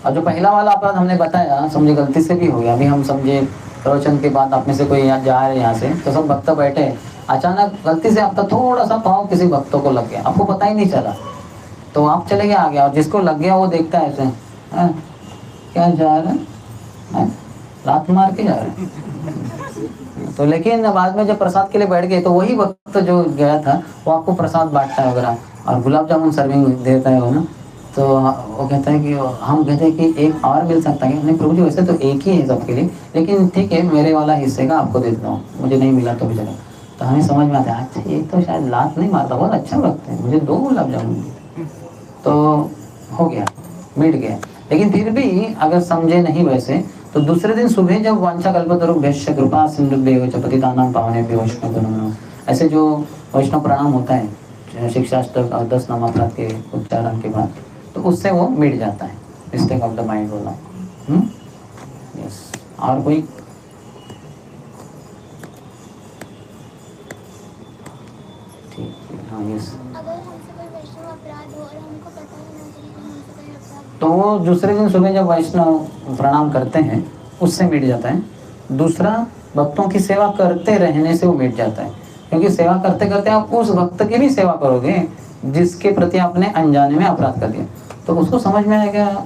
S1: और जो पहला वाला अपराध हमने बताया, समझे गलती से भी हो गया, अभी हम समझे प्रवचन के बाद आप में से कोई यहाँ जा रहे हैं, यहाँ से तो सब भक्त बैठे, अचानक गलती से आपका थोड़ा सा पाँव किसी भक्तों को लग गया, आपको पता ही नहीं चला, तो आप चले गए आगे, और जिसको लग गया वो देखता है ऐसे, क्या जा रहा है, लात मार के जा रहे हैं। तो लेकिन बाद में जब प्रसाद के लिए बैठ गए, तो वही भक्त जो गया था वो आपको प्रसाद बांटता है वगैरह, और गुलाब जामुन सर्विंग देता है वो ना। तो वो कहता है कि हम कहते हैं कि एक और मिल सकता है, नहीं प्रभु जी वैसे तो एक ही है सबके लिए, लेकिन ठीक है मेरे वाला हिस्से का आपको दे देता हूँ, मुझे नहीं मिला तो भी चलेगा। तो हमें समझ में आता है, अच्छा ये तो शायद लात नहीं मारता, बहुत अच्छा वक्त है, मुझे 2 गुलाब जामुन। तो हो गया, मिट गया। लेकिन फिर भी अगर समझे नहीं वैसे, तो दूसरे दिन सुबह जब वांछा कल्पतरुभ्यश्च कृपा सिंधुभ्येव च पतितानां पावनेभ्यो वैष्णव नमः, ऐसे जो वैष्णव प्रणाम होता है शिक्षाष्टक और 10 नामावतार के उच्चारण के बाद, तो उससे वो मिट जाता है, मिस्टेक ऑफ द माइंड वाला। यस। और कोई? ठीक है, हाँ यस।
S3: अगर हमसे कोई वैष्णव अपराध हो और हमको पता होना चाहिए कि हमसे कोई अपराध,
S1: तो वो दूसरे दिन सुबह जब वैष्णव प्रणाम करते हैं उससे मिट जाता है। दूसरा, भक्तों की सेवा करते रहने से वो मिट जाता है, क्योंकि सेवा करते करते आप उस भक्त की भी सेवा करोगे जिसके प्रति आपने अनजाने में अपराध कर दिया, तो उसको समझ में आएगा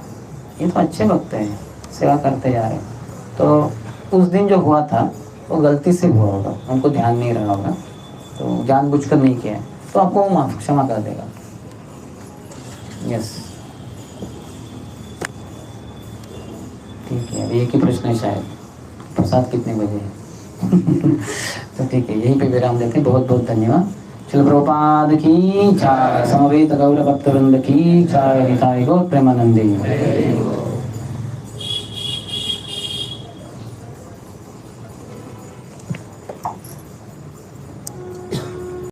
S1: ये तो अच्छे भक्त हैं, सेवा करते जा रहे हैं। तो उस दिन जो हुआ था वो गलती से हुआ होगा, उनको ध्यान नहीं रहा होगा, तो जानबूझकर नहीं किया है, तो आपको वो माफ क्षमा कर देगा। यस, ठीक है। अभी एक ही प्रश्न है शायद, प्रसाद कितने बजे है? तो ठीक है, यहीं पे विराम देते हैं। बहुत बहुत धन्यवाद। श्रील प्रभुपाद की जय, समवेत गौर भक्तवृंद की जय, निताई गौर प्रेमानंदी।